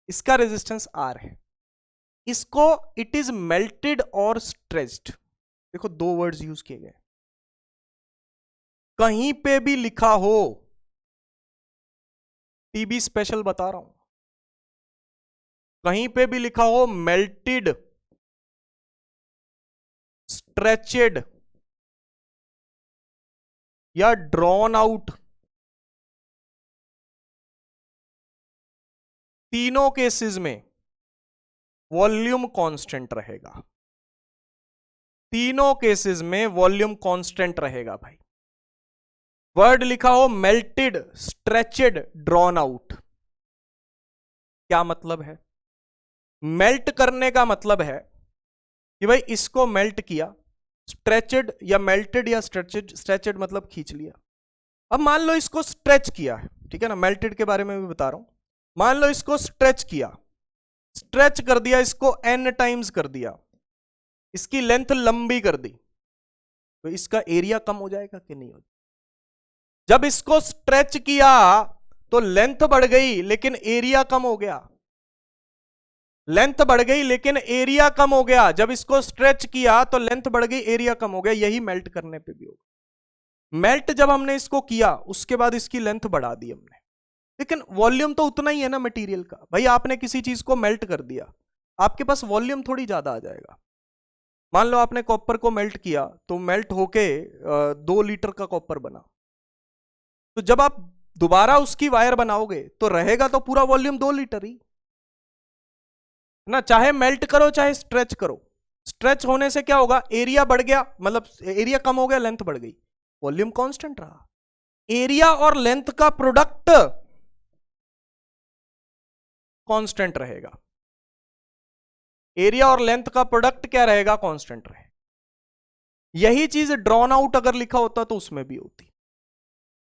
इसका रेजिस्टेंस आर है, इसको इट इज मेल्टेड और स्ट्रेच्ड। देखो दो वर्ड्स यूज किए गए, कहीं पे भी लिखा हो, टीबी स्पेशल बता रहा हूं, कहीं पे भी लिखा हो मेल्टेड, स्ट्रेचेड या ड्रॉन आउट, तीनों केसेस में वॉल्यूम कांस्टेंट रहेगा। तीनों केसेस में वॉल्यूम कांस्टेंट रहेगा भाई। वर्ड लिखा हो मेल्टेड, स्ट्रेचेड, ड्रॉन आउट, क्या मतलब है? मेल्ट करने का मतलब है कि भाई इसको मेल्ट किया, स्ट्रेचेड या मेल्टेड या स्ट्रेचेड, स्ट्रेचेड मतलब खींच लिया। अब मान लो इसको स्ट्रेच किया है, ठीक है ना, मेल्टेड के बारे में भी बता रहा हूं। मान लो इसको स्ट्रेच किया, स्ट्रेच कर दिया, इसको n टाइम्स कर दिया, इसकी लेंथ लंबी कर दी, तो इसका एरिया कम हो जाएगा कि नहीं हो जाएगा? जब इसको स्ट्रेच किया तो लेंथ बढ़ गई लेकिन एरिया कम हो गया, लेंथ बढ़ गई लेकिन एरिया कम हो गया। जब इसको स्ट्रेच किया तो लेंथ बढ़ गई, एरिया कम हो गया। यही मेल्ट करने पे भी होगा। मेल्ट जब हमने इसको किया उसके बाद इसकी लेंथ बढ़ा दी हमने, लेकिन वॉल्यूम तो उतना ही है ना मटेरियल का। भाई आपने किसी चीज को मेल्ट कर दिया, आपके पास वॉल्यूम थोड़ी ज्यादा आ जाएगा। मान लो आपने कॉपर को मेल्ट किया तो मेल्ट होके 2 लीटर का कॉपर बना, तो जब आप दोबारा उसकी वायर बनाओगे तो रहेगा तो पूरा वॉल्यूम 2 लीटर ही ना, चाहे मेल्ट करो चाहे स्ट्रेच करो। स्ट्रेच होने से क्या होगा, एरिया बढ़ गया, मतलब एरिया कम हो गया, लेंथ बढ़ गई, वॉल्यूम कांस्टेंट रहा। एरिया और लेंथ का प्रोडक्ट कांस्टेंट रहेगा, एरिया और लेंथ का प्रोडक्ट क्या रहेगा, कांस्टेंट रहेगा। यही चीज ड्रॉन आउट अगर लिखा होता तो उसमें भी होती।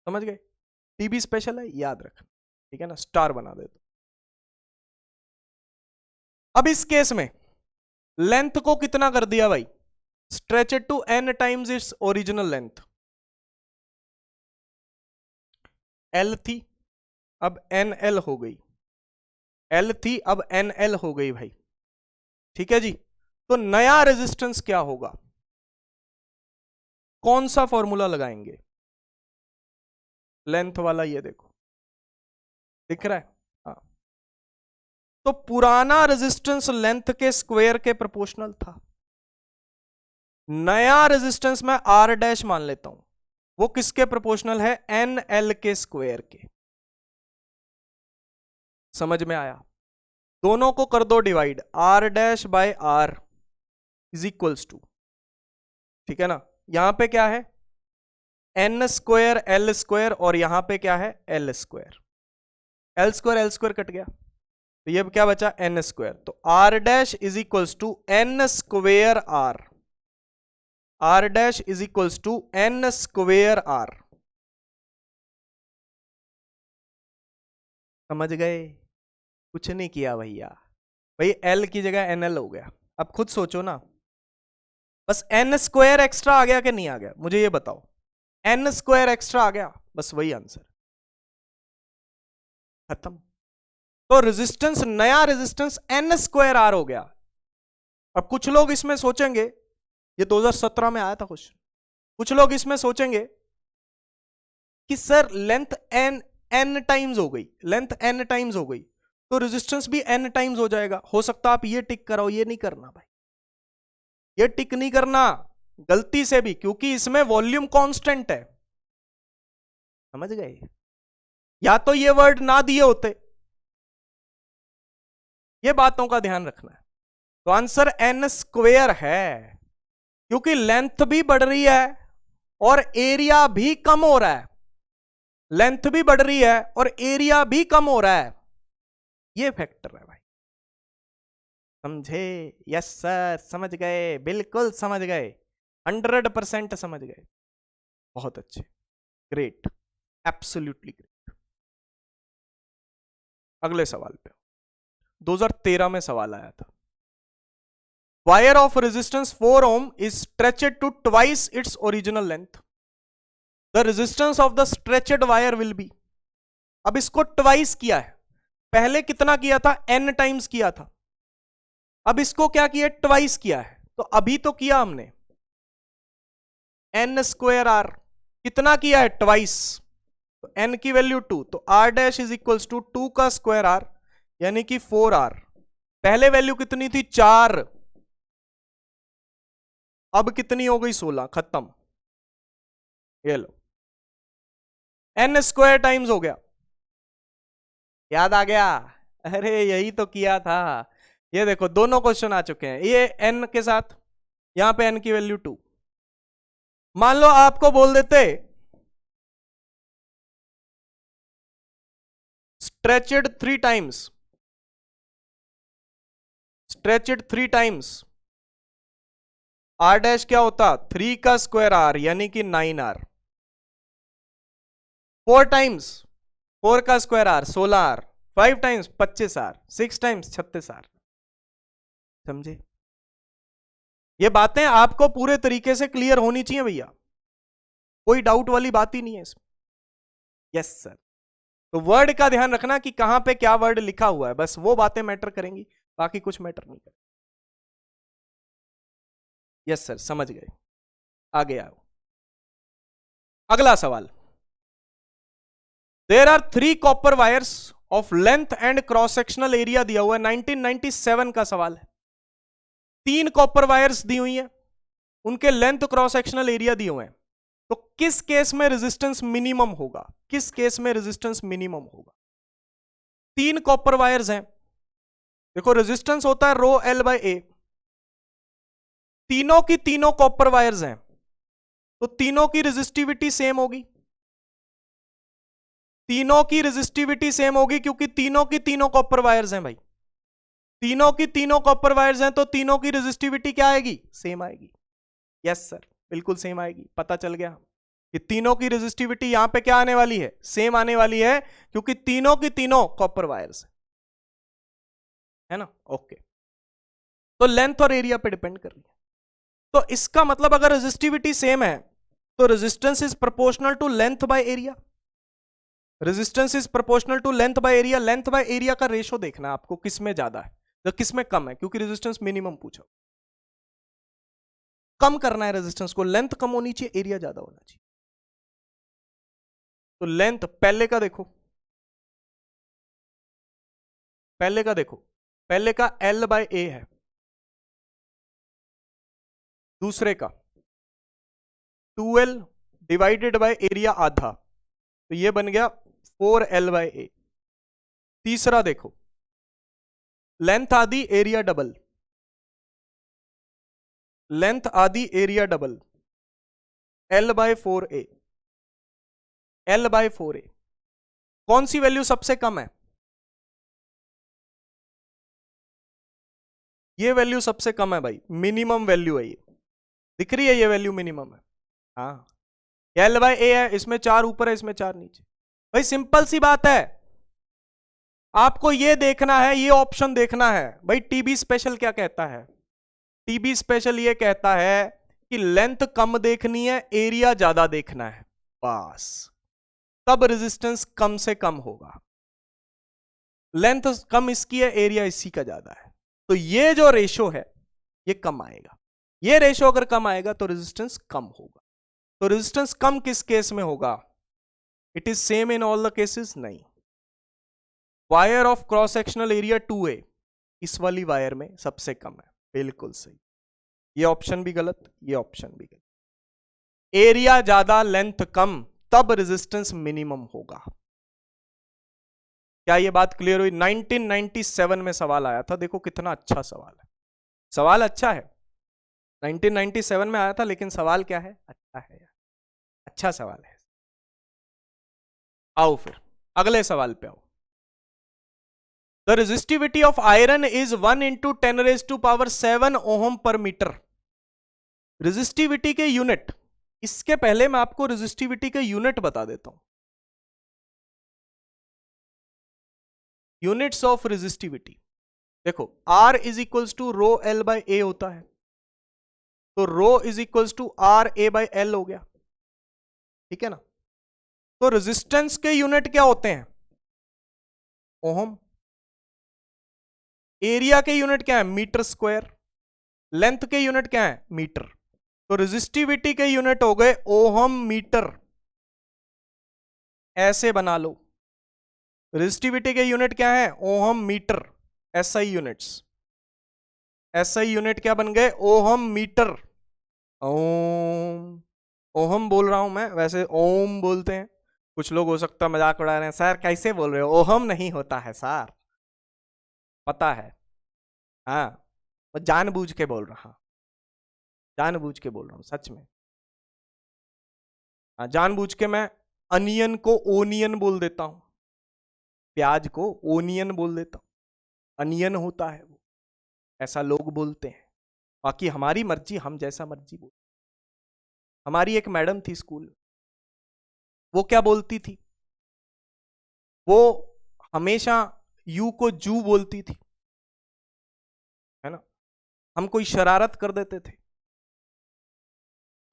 समझ गए? टीबी स्पेशल है, याद रखना, ठीक है ना, स्टार बना दे। अब इस केस में लेंथ को कितना कर दिया भाई, stretch it to n times its original length. L थी, अब NL हो गई, L थी अब NL हो गई भाई, ठीक है जी। तो नया रेजिस्टेंस क्या होगा, कौन सा फॉर्मूला लगाएंगे, लेंथ वाला, ये देखो दिख रहा है, हाँ। तो पुराना रेजिस्टेंस लेंथ के स्क्वायर के प्रोपोर्शनल था, नया रेजिस्टेंस मैं R डैश मान लेता हूं, वो किसके प्रोपोर्शनल है, NL के स्क्वायर के। समझ में आया? दोनों को कर दो divide, R dash by R is equals to, ठीक है ना, यहां पे क्या है N स्क्वायर L स्क्वायर, और यहां पे क्या है L square, L square cut गया, तो ये क्या बचा N स्क्वायर। तो R dash is equals to N square R, R dash is equals to N square R। समझ गए? कुछ नहीं किया भैया, भाई L की जगह NL हो गया। अब खुद सोचो ना, बस N स्क्वायर एक्स्ट्रा आ गया कि नहीं आ गया, मुझे ये बताओ, N स्क्वायर एक्स्ट्रा आ गया, बस वही आंसर, खत्म। तो रेजिस्टेंस, नया रेजिस्टेंस N स्क्वायर R हो गया। अब कुछ लोग इसमें सोचेंगे, ये 2017 में आया था क्वेश्चन, कुछ लोग इसमें सोचेंगे कि सर लेंथ n टाइम्स हो गई, लेंथ n टाइम्स हो गई तो रेजिस्टेंस भी n टाइम्स हो जाएगा। हो सकता आप ये टिक कराओ, ये नहीं करना भाई, ये टिक नहीं करना गलती से भी, क्योंकि इसमें वॉल्यूम कांस्टेंट है। समझ गए? या तो ये वर्ड ना दिए होते, ये बातों का ध्यान रखना है। तो आंसर n स्क्वायर है, क्योंकि लेंथ भी बढ़ रही है और एरिया भी कम हो रहा है, लेंथ भी बढ़ रही है और एरिया भी कम हो रहा है, ये फैक्टर है भाई। समझे? यस सर, समझ गए, बिल्कुल समझ गए, 100% समझ गए, बहुत अच्छे, ग्रेट, एब्सोल्युटली ग्रेट। अगले सवाल पे, 2013 में सवाल आया था, wire of resistance 4 ohm is stretched to twice its original length, the resistance of the stretched wire will be. अब इसको ट्वाइस किया है, पहले कितना किया था, n टाइम्स किया था, अब इसको क्या किया, ट्वाइस किया है। तो अभी तो किया हमने n स्क्वायर R, कितना किया है, ट्वाइस, तो n की वैल्यू 2, तो R dash is equals to 2 का स्क्वायर R, यानी कि 4R। पहले वैल्यू कितनी थी, 4, अब कितनी हो गई, 16, खत्म। ये लो, n स्क्वायर टाइम्स हो गया, याद आ गया, अरे यही तो किया था। ये देखो दोनों क्वेश्चन आ चुके हैं, ये n के साथ, यहां पे n की वैल्यू 2। मान लो आपको बोल देते stretched 3 times, stretched 3 times, R dash क्या होता, 3 का स्क्वायर R, यानी कि 9R, 4 टाइम्स 4 का square R 16R, 5 times 25R, 6 times 36R। समझे? ये बातें आपको पूरे तरीके से क्लियर होनी चाहिए भैया, कोई डाउट वाली बात ही नहीं है इसमें। यस सर, तो वर्ड का ध्यान रखना कि कहां पे क्या वर्ड लिखा हुआ है, बस वो बातें मैटर करेंगी, बाकी कुछ मैटर नहीं करेंगी। यस सर, समझ गए, आगे आओ। अगला सवाल there are 3 copper wires of length and cross sectional area दिया हुआ है, 1997 का सवाल है। 3 कॉपर वायर्स दी हुई है, उनके लेंथ क्रॉस सेक्शनल एरिया दिए हुए हैं, तो किस केस में रेजिस्टेंस मिनिमम होगा? किस केस में रेजिस्टेंस मिनिमम होगा? 3 कॉपर वायर्स हैं, देखो रेजिस्टेंस होता है रो एल बाय ए, तीनों की तीनों कॉपर वायर्स हैं, तो तीनों की रेजिस्टिविटी सेम होगी, तीनों की रेजिस्टिविटी सेम होगी क्योंकि तीनों की तीनों कॉपर वायर्स हैं भाई, तीनों की तीनों कॉपर वायर्स हैं, तो तीनों की रेजिस्टिविटी क्या आएगी? सेम आएगी। यस सर, बिल्कुल सेम आएगी, पता चल गया कि तीनों की रेजिस्टिविटी यहां पे क्या आने वाली है? सेम आने वाली है, क्योंकि तीनों की तीनों कॉपर वायर्स है ना। ओके, तो लेंथ और एरिया पे डिपेंड कर रही है, तो इसका मतलब अगर रेजिस्टिविटी सेम है तो resistance is proportional to length by area, resistance is proportional to length by area. Length by area का रेशो देखना है आपको, किस में ज्यादा है तो किस में कम है, क्योंकि रेजिस्टेंस मिनिमम पूछा, कम करना है रेजिस्टेंस को, लेंथ कम होनी चाहिए, एरिया ज्यादा होना चाहिए। तो लेंथ पहले का देखो, पहले का देखो, पहले का L बाय ए है, दूसरे का 2L डिवाइडेड बाय एरिया आधा, तो ये बन गया 4L बाय ए। तीसरा देखो, लेंथ आधी एरिया डबल, लेंथ आधी area double, L by 4A, L by 4A। कौन सी वैल्यू सबसे कम है? ये वैल्यू सबसे कम है भाई, मिनिमम वैल्यू है ये, दिख रही है ये वैल्यू मिनिमम है। हाँ, L बाय ए है, इसमें 4 ऊपर है, इसमें 4 नीचे। भाई सिंपल सी बात है, आपको ये देखना है, ये ऑप्शन देखना है। भाई टीबी स्पेशल क्या कहता है? टीबी स्पेशल ये कहता है कि लेंथ कम देखनी है, एरिया ज्यादा देखना है, बस तब रेजिस्टेंस कम से कम होगा। लेंथ कम इसकी है, एरिया इसी का ज्यादा है, तो ये जो रेशो है ये कम आएगा। ये रेशो अगर कम आएगा तो रेजिस्टेंस कम होगा। तो रेजिस्टेंस कम किस केस में होगा? It is same in all the cases? नहीं। Wire of cross sectional area 2A, इस वाली वायर में सबसे कम है, बिल्कुल सही। ये ऑप्शन भी गलत, ये ऑप्शन भी गलत। एरिया ज्यादा लेंथ कम, तब रेजिस्टेंस मिनिमम होगा। क्या ये बात क्लियर हुई? 1997 में सवाल आया था, देखो कितना अच्छा सवाल है, सवाल अच्छा है, 1997 में आया था, लेकिन सवाल क्या है? अच्छा है यार, अच्छा सवाल है। आओ फिर अगले सवाल पे आओ। The resistivity of iron is 1 into 10⁻⁷ ohm per metre. Resistivity के यूनिट, इसके पहले मैं आपको रेजिस्टिविटी के यूनिट बता देता हूं। यूनिट्स ऑफ रेजिस्टिविटी देखो, R is equals to rho L by A होता है, तो rho is equals to R A by L हो गया, ठीक है ना। तो रेजिस्टेंस के यूनिट क्या होते हैं? ओहम। एरिया के यूनिट क्या है? Metre square. लेंथ के यूनिट क्या है? मीटर। तो रेजिस्टिविटी के यूनिट हो गए ओहम मीटर, ऐसे बना लो। रेजिस्टिविटी के यूनिट क्या है? Ohm metre. SI units, SI unit क्या बन गए? Ohm metre. ओम, ओहम बोल रहा हूं मैं, वैसे ओम बोलते हैं। कुछ लोग हो सकता है मजाक उड़ा रहे हैं, सर कैसे बोल रहे हो, ओहम नहीं होता है सर, पता है। हाँ, मैं जानबूझ के बोल रहा, जानबूझ के बोल रहा हूं सच में। हाँ, जानबूझ के मैं अनियन को ओनियन बोल देता हूं, प्याज को ओनियन बोल देता हूं, अनियन होता है वो, ऐसा लोग बोलते हैं। बाकी हमारी मर्जी, हम जैसा मर्जी बोल। हमारी एक मैडम थी स्कूल, वो क्या बोलती थी? वो हमेशा यू को जू बोलती थी, है ना। हम कोई शरारत कर देते थे,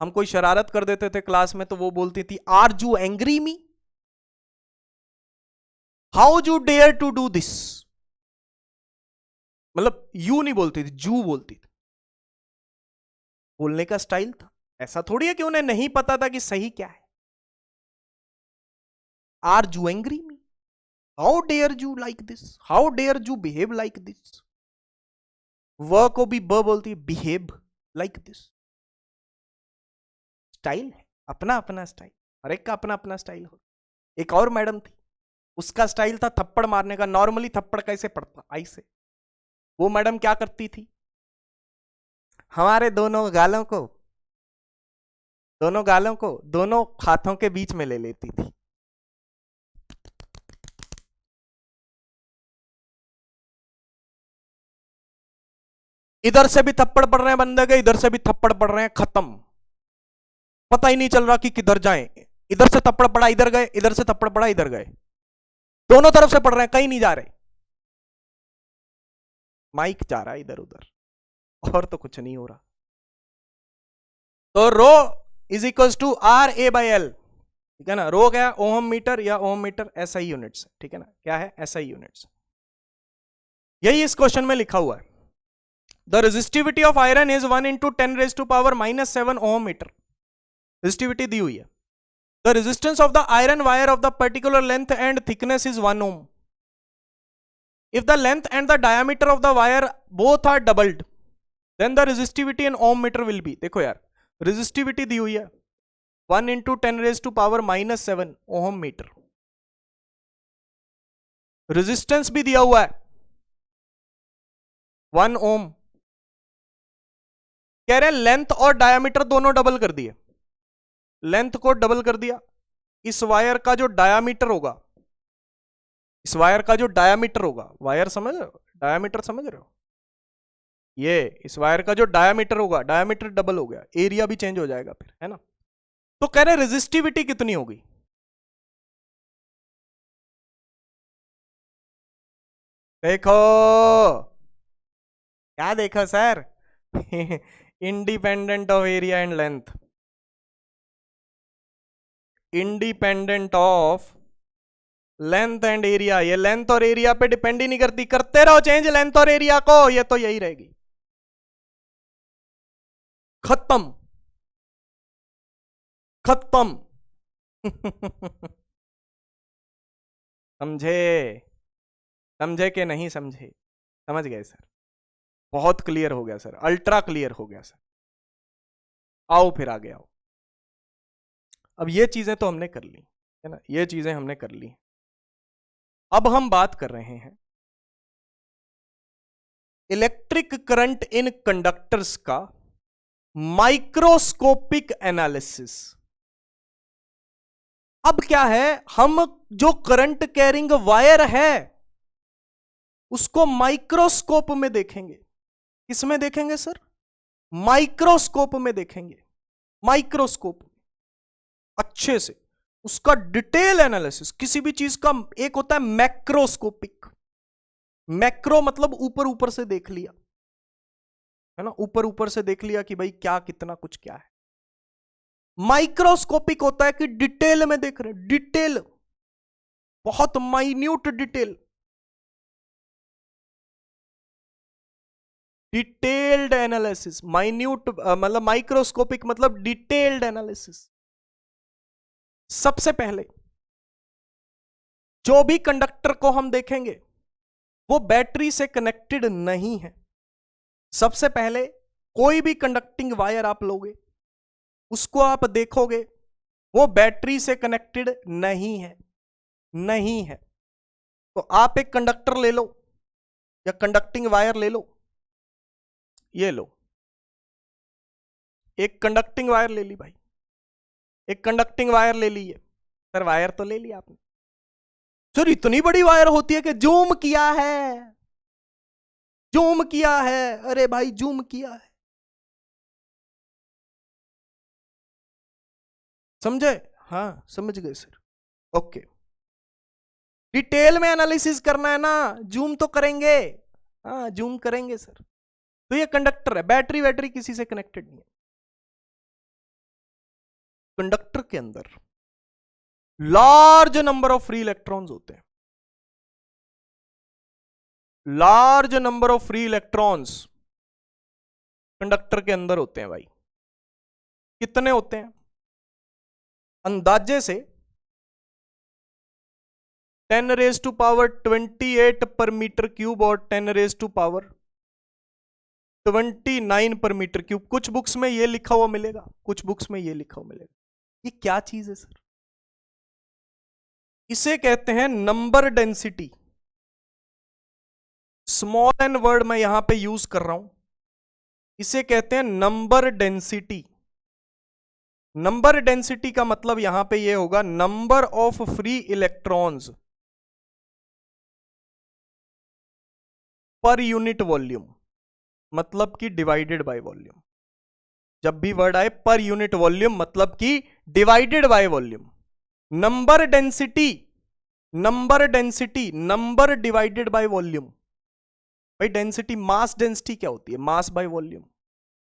हम कोई शरारत कर देते थे क्लास में, तो वो बोलती थी are you angry me, how you dare to do this. मतलब यू नहीं बोलती थी, जू बोलती थी। बोलने का स्टाइल था, ऐसा थोड़ी है कि उन्हें नहीं पता था कि सही क्या है। Are you angry me? How dare you like this? How dare you behave like this? व को भी ब बोलती है, बिहेव लाइक दिस। स्टाइल है, अपना अपना स्टाइल, हर एक का अपना अपना स्टाइल हो। एक और मैडम थी, उसका स्टाइल था थप्पड़ मारने का। नॉर्मली थप्पड़ कैसे पड़ता? ऐसे। वो मैडम क्या करती थी, हमारे दोनों गालों को दोनों हाथों के बीच में ले लेती थी। इधर से भी थप्पड़ पड़ रहे हैं बंदे के, इधर से भी थप्पड़ पड़ रहे हैं, खत्म। पता ही नहीं चल रहा कि किधर जाएं। इधर से थप्पड़ पड़ा इधर गए, इधर से थप्पड़ पड़ा इधर गए, दोनों तरफ से पड़ रहे हैं, कहीं नहीं जा रहे। माइक जा रहा है इधर उधर, और तो कुछ नहीं हो रहा। तो rho is equal to R A by L, ठीक है ना। रो क्या है? ओम मीटर या ओम मीटर एसआई यूनिट्स, ठीक है ना। क्या है? SI units. यही इस क्वेश्चन में लिखा हुआ है। The resistivity of iron is 1 into 10⁻⁻7 ohm metre. Resistivity दी हुई है। The resistance of the iron wire of the particular length and thickness is 1 ohm. If the length and the diameter of the wire both are doubled, then the resistivity in ohm meter will be, देखो यार, resistivity दी हुई है 1 into 10⁻⁻7 ओम मीटर। रेजिस्टेंस भी दिया हुआ है 1 ohm। कह रहे हैं लेंथ और डायामीटर दोनों डबल कर दिए। लेंथ को डबल कर दिया, इस वायर का जो डायामीटर होगा, इस वायर का जो डायामीटर होगा, वायर समझ रहे हो, डायामीटर समझ रहे हो, ये इस वायर का जो डायामीटर होगा, डायामीटर डबल हो गया, एरिया भी चेंज हो जाएगा फिर, है ना। तो कह रहे रेजिस्टिविटी कितनी होगी? देखो क्या देखो sir, independent of area and length, independent of length and area. ये लेंथ और एरिया पे डिपेंड ही नहीं करती, करते रहो चेंज लेंथ और एरिया को, ये तो यही रहेगी, खत्म खत्म। समझे? समझे कि नहीं समझे? समझ गए सर? बहुत क्लियर हो गया सर, अल्ट्रा क्लियर हो गया सर। आओ फिर आगे आओ। अब ये चीजें तो हमने कर ली, है ना, ये चीजें हमने कर ली। अब हम बात कर रहे हैं इलेक्ट्रिक करंट इन कंडक्टर्स का माइक्रोस्कोपिक एनालिसिस। अब क्या है, हम जो करंट कैरिंग वायर है उसको माइक्रोस्कोप में देखेंगे। किसमें देखेंगे सर? माइक्रोस्कोप में देखेंगे, माइक्रोस्कोप अच्छे से उसका डिटेल एनालिसिस। किसी भी चीज का एक होता है मैक्रोस्कोपिक, मैक्रो मतलब ऊपर ऊपर से देख लिया, है ना, ऊपर ऊपर से देख लिया कि भाई क्या कितना कुछ क्या है। माइक्रोस्कोपिक होता है कि डिटेल में देख रहे, डिटेल, बहुत minute detail, detailed analysis. Minute मतलब माइक्रोस्कोपिक मतलब डिटेल्ड एनालिसिस। सबसे पहले जो भी कंडक्टर को हम देखेंगे वो बैटरी से कनेक्टेड नहीं है। सबसे पहले कोई भी कंडक्टिंग वायर आप लोगे, उसको आप देखोगे वो बैटरी से कनेक्टेड नहीं है, नहीं है। तो आप एक कंडक्टर ले लो या कंडक्टिंग वायर ले लो, ये लो, एक कंडक्टिंग वायर ले ली भाई, एक कंडक्टिंग वायर ले ली है। सर वायर तो ले लिया आपने, सर इतनी बड़ी वायर होती है कि जूम किया है, जूम किया है, अरे भाई जूम किया है, समझे? हाँ समझ गए सर, ओके। डिटेल में एनालिसिस करना है ना, जूम तो करेंगे, हाँ जूम करेंगे सर। तो ये कंडक्टर है, बैटरी वैटरी किसी से कनेक्टेड नहीं है। कंडक्टर के अंदर large number of free electrons होते हैं, large number of free electrons conductor के अंदर होते हैं भाई। कितने होते हैं? अंदाजे से 10⁻28 पर मीटर क्यूब और 10⁻29 पर मीटर क्यूब। कुछ बुक्स में ये लिखा हुआ मिलेगा, कुछ बुक्स में ये लिखा हुआ मिलेगा। ये क्या चीज है सर? इसे कहते हैं number density. Small n word मैं यहां पे यूज कर रहा हूं, इसे कहते हैं नंबर डेंसिटी। नंबर डेंसिटी का मतलब यहां पे ये होगा number of free electrons per unit volume, मतलब कि डिवाइडेड बाय वॉल्यूम। जब भी वर्ड आए पर यूनिट वॉल्यूम मतलब कि divided by volume. Number density, number density, number divided by volume. भाई डेंसिटी, मास डेंसिटी क्या होती है? Mass by volume.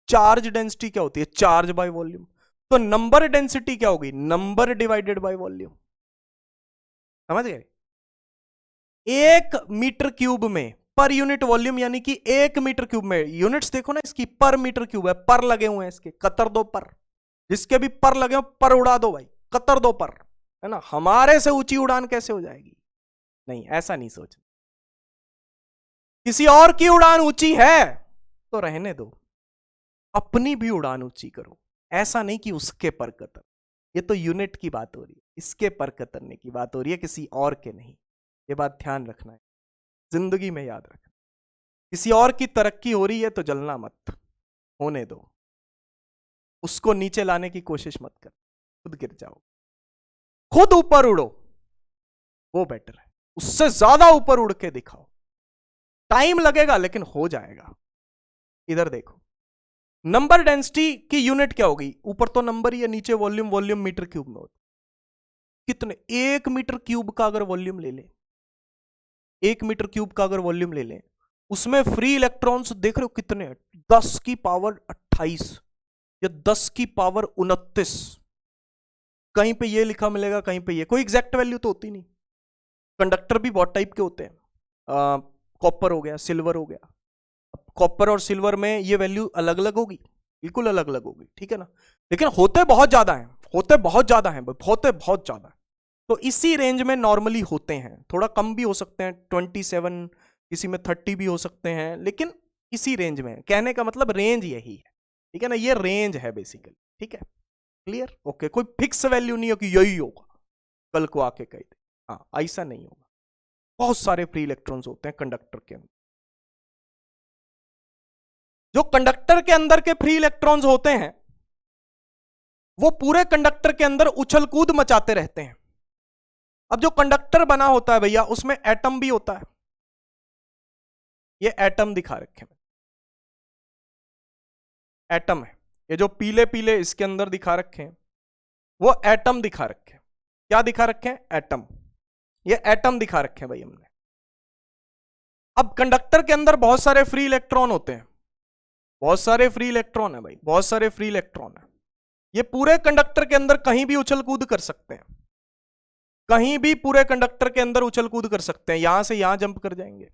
Charge density क्या होती है? Charge by volume. तो नंबर डेंसिटी क्या होगी? Number divided by volume. समझ गए? 1 मीटर क्यूब में पर यूनिट वॉल्यूम, यानी कि 1 मीटर क्यूब में, यूनिट्स देखो ना इसकी, पर मीटर क्यूब है, पर लगे हुए हैं इसके, कतर दो पर, जिसके भी पर लगे हो पर उड़ा दो भाई, कतर दो पर, है ना। हमारे से ऊंची उड़ान कैसे हो जाएगी? नहीं, ऐसा नहीं सोच। किसी और की उड़ान ऊंची है तो रहने दो, अपनी भी उड़ान ऊंची करो। ऐसा नहीं कि उसके पर कतर, ये तो यूनिट की बात हो रही है, इसके पर कतरने की बात हो रही है, किसी और के नहीं। ये बात ध्यान रखना है, जिंदगी में याद रखना। किसी और की तरक्की हो रही है तो जलना मत, होने दो, उसको नीचे लाने की कोशिश मत कर, खुद गिर जाओ। खुद ऊपर उड़ो, वो बेटर है, उससे ज्यादा ऊपर उड़ के दिखाओ। टाइम लगेगा लेकिन हो जाएगा। इधर देखो, नंबर डेंसिटी की यूनिट क्या होगी? ऊपर तो नंबर ही है, नीचे वॉल्यूम, वॉल्यूम मीटर क्यूब में होता। कितने? 1 मीटर क्यूब का अगर वॉल्यूम ले लें, 1 मीटर क्यूब का अगर वॉल्यूम ले लें, उसमें फ्री इलेक्ट्रॉन्स देख रहे हो कितने? 10 की पावर 28 या 10 की पावर 29। कहीं पे ये लिखा मिलेगा, कहीं पे ये, कोई एग्जैक्ट वैल्यू तो होती नहीं। कंडक्टर भी बहुत टाइप के होते हैं, कॉपर हो गया, सिल्वर हो गया। कॉपर और सिल्वर में ये वैल्यू अलग अलग होगी, बिल्कुल अलग अलग होगी, ठीक है ना। लेकिन होते बहुत ज्यादा हैं, होते बहुत ज्यादा हैं, होते बहुत ज्यादा है। तो इसी रेंज में नॉर्मली होते हैं, थोड़ा कम भी हो सकते हैं, 27, किसी में 30 भी हो सकते हैं, लेकिन इसी रेंज में। कहने का मतलब रेंज यही है, ठीक है ना, ये रेंज है बेसिकली, ठीक है, क्लियर, ओके। कोई फिक्स वैल्यू नहीं हो कि यही होगा, कल को आके कह दे, हाँ ऐसा नहीं होगा। बहुत सारे फ्री इलेक्ट्रॉन्स होते हैं कंडक्टर के अंदर। जो कंडक्टर के अंदर के फ्री इलेक्ट्रॉन्स होते हैं वो पूरे कंडक्टर के अंदर उछल कूद मचाते रहते हैं। अब जो कंडक्टर बना होता है भैया, उसमें एटम भी होता है। ये एटम दिखा रखे हैं, एटम है। ये जो पीले पीले इसके अंदर दिखा रखे हैं वो एटम दिखा रखे हैं। क्या दिखा रखे हैं? एटम। ये एटम दिखा रखे हैं भाई हमने। अब कंडक्टर के अंदर बहुत सारे फ्री इलेक्ट्रॉन होते हैं, बहुत सारे फ्री इलेक्ट्रॉन है भाई, बहुत सारे फ्री इलेक्ट्रॉन है। ये पूरे कंडक्टर के अंदर कहीं भी उछल कूद कर सकते हैं, कहीं भी पूरे कंडक्टर के अंदर उछल कूद कर सकते हैं। यहां से यहां जंप कर जाएंगे,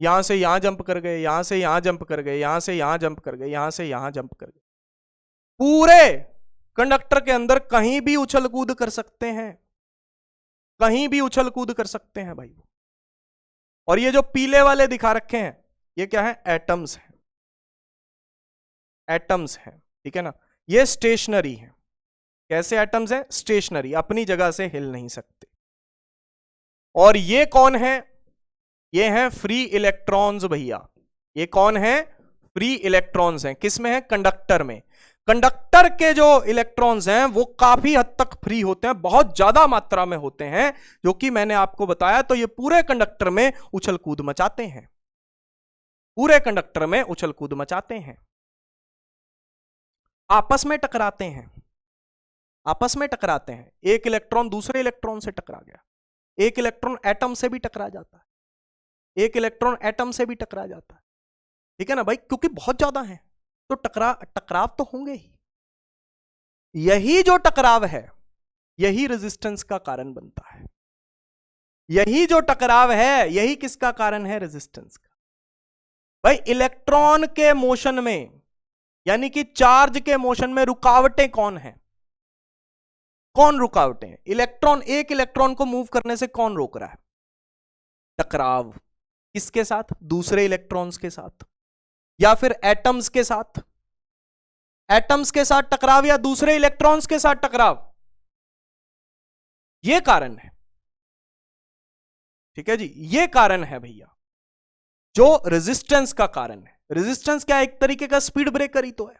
यहां से यहां जंप कर गए, यहां से यहां जंप कर गए, यहां से यहां जंप कर गए, यहां से यहां जंप कर गए। पूरे कंडक्टर के अंदर कहीं भी उछल कूद कर सकते हैं, कहीं भी उछल कूद कर सकते हैं भाई। और ये जो पीले वाले दिखा रखे हैं ये क्या है? एटम्स हैं, एटम्स हैं, ठीक है ना। ये स्टेशनरी है। कैसे एटम्स हैं? स्टेशनरी, अपनी जगह से हिल नहीं सकते। और ये कौन है? ये हैं फ्री इलेक्ट्रॉन्स भैया। ये कौन है? फ्री इलेक्ट्रॉन्स हैं। किस में है? कंडक्टर में। कंडक्टर के जो इलेक्ट्रॉन्स हैं वो काफी हद तक फ्री होते हैं, बहुत ज्यादा मात्रा में होते हैं, जो कि मैंने आपको बताया। तो ये पूरे कंडक्टर में उछल कूद मचाते हैं, पूरे कंडक्टर में उछल कूद मचाते हैं, आपस में टकराते हैं, आपस में टकराते हैं। एक इलेक्ट्रॉन दूसरे इलेक्ट्रॉन से टकरा गया, एक इलेक्ट्रॉन एटम से भी टकरा जाता है, एक इलेक्ट्रॉन एटम से भी टकरा जाता है, ठीक है ना भाई, क्योंकि बहुत ज्यादा है तो टकराव तो होंगे ही। यही जो टकराव है यही रेजिस्टेंस का कारण बनता है। यही जो टकराव है यही किसका कारण है? रेजिस्टेंस का। भाई इलेक्ट्रॉन के मोशन में, यानी कि चार्ज के मोशन में रुकावटें कौन है? कौन रुकावटें हैं? इलेक्ट्रॉन, एक इलेक्ट्रॉन को मूव करने से कौन रोक रहा है? टकराव। किसके साथ? दूसरे इलेक्ट्रॉन्स के साथ, या फिर एटम्स के साथ। एटम्स के साथ टकराव या दूसरे इलेक्ट्रॉन्स के साथ टकराव, यह कारण है। ठीक है जी, यह कारण है भैया जो रेजिस्टेंस का कारण है। रेजिस्टेंस क्या है? एक तरीके का स्पीड ब्रेकर ही तो है।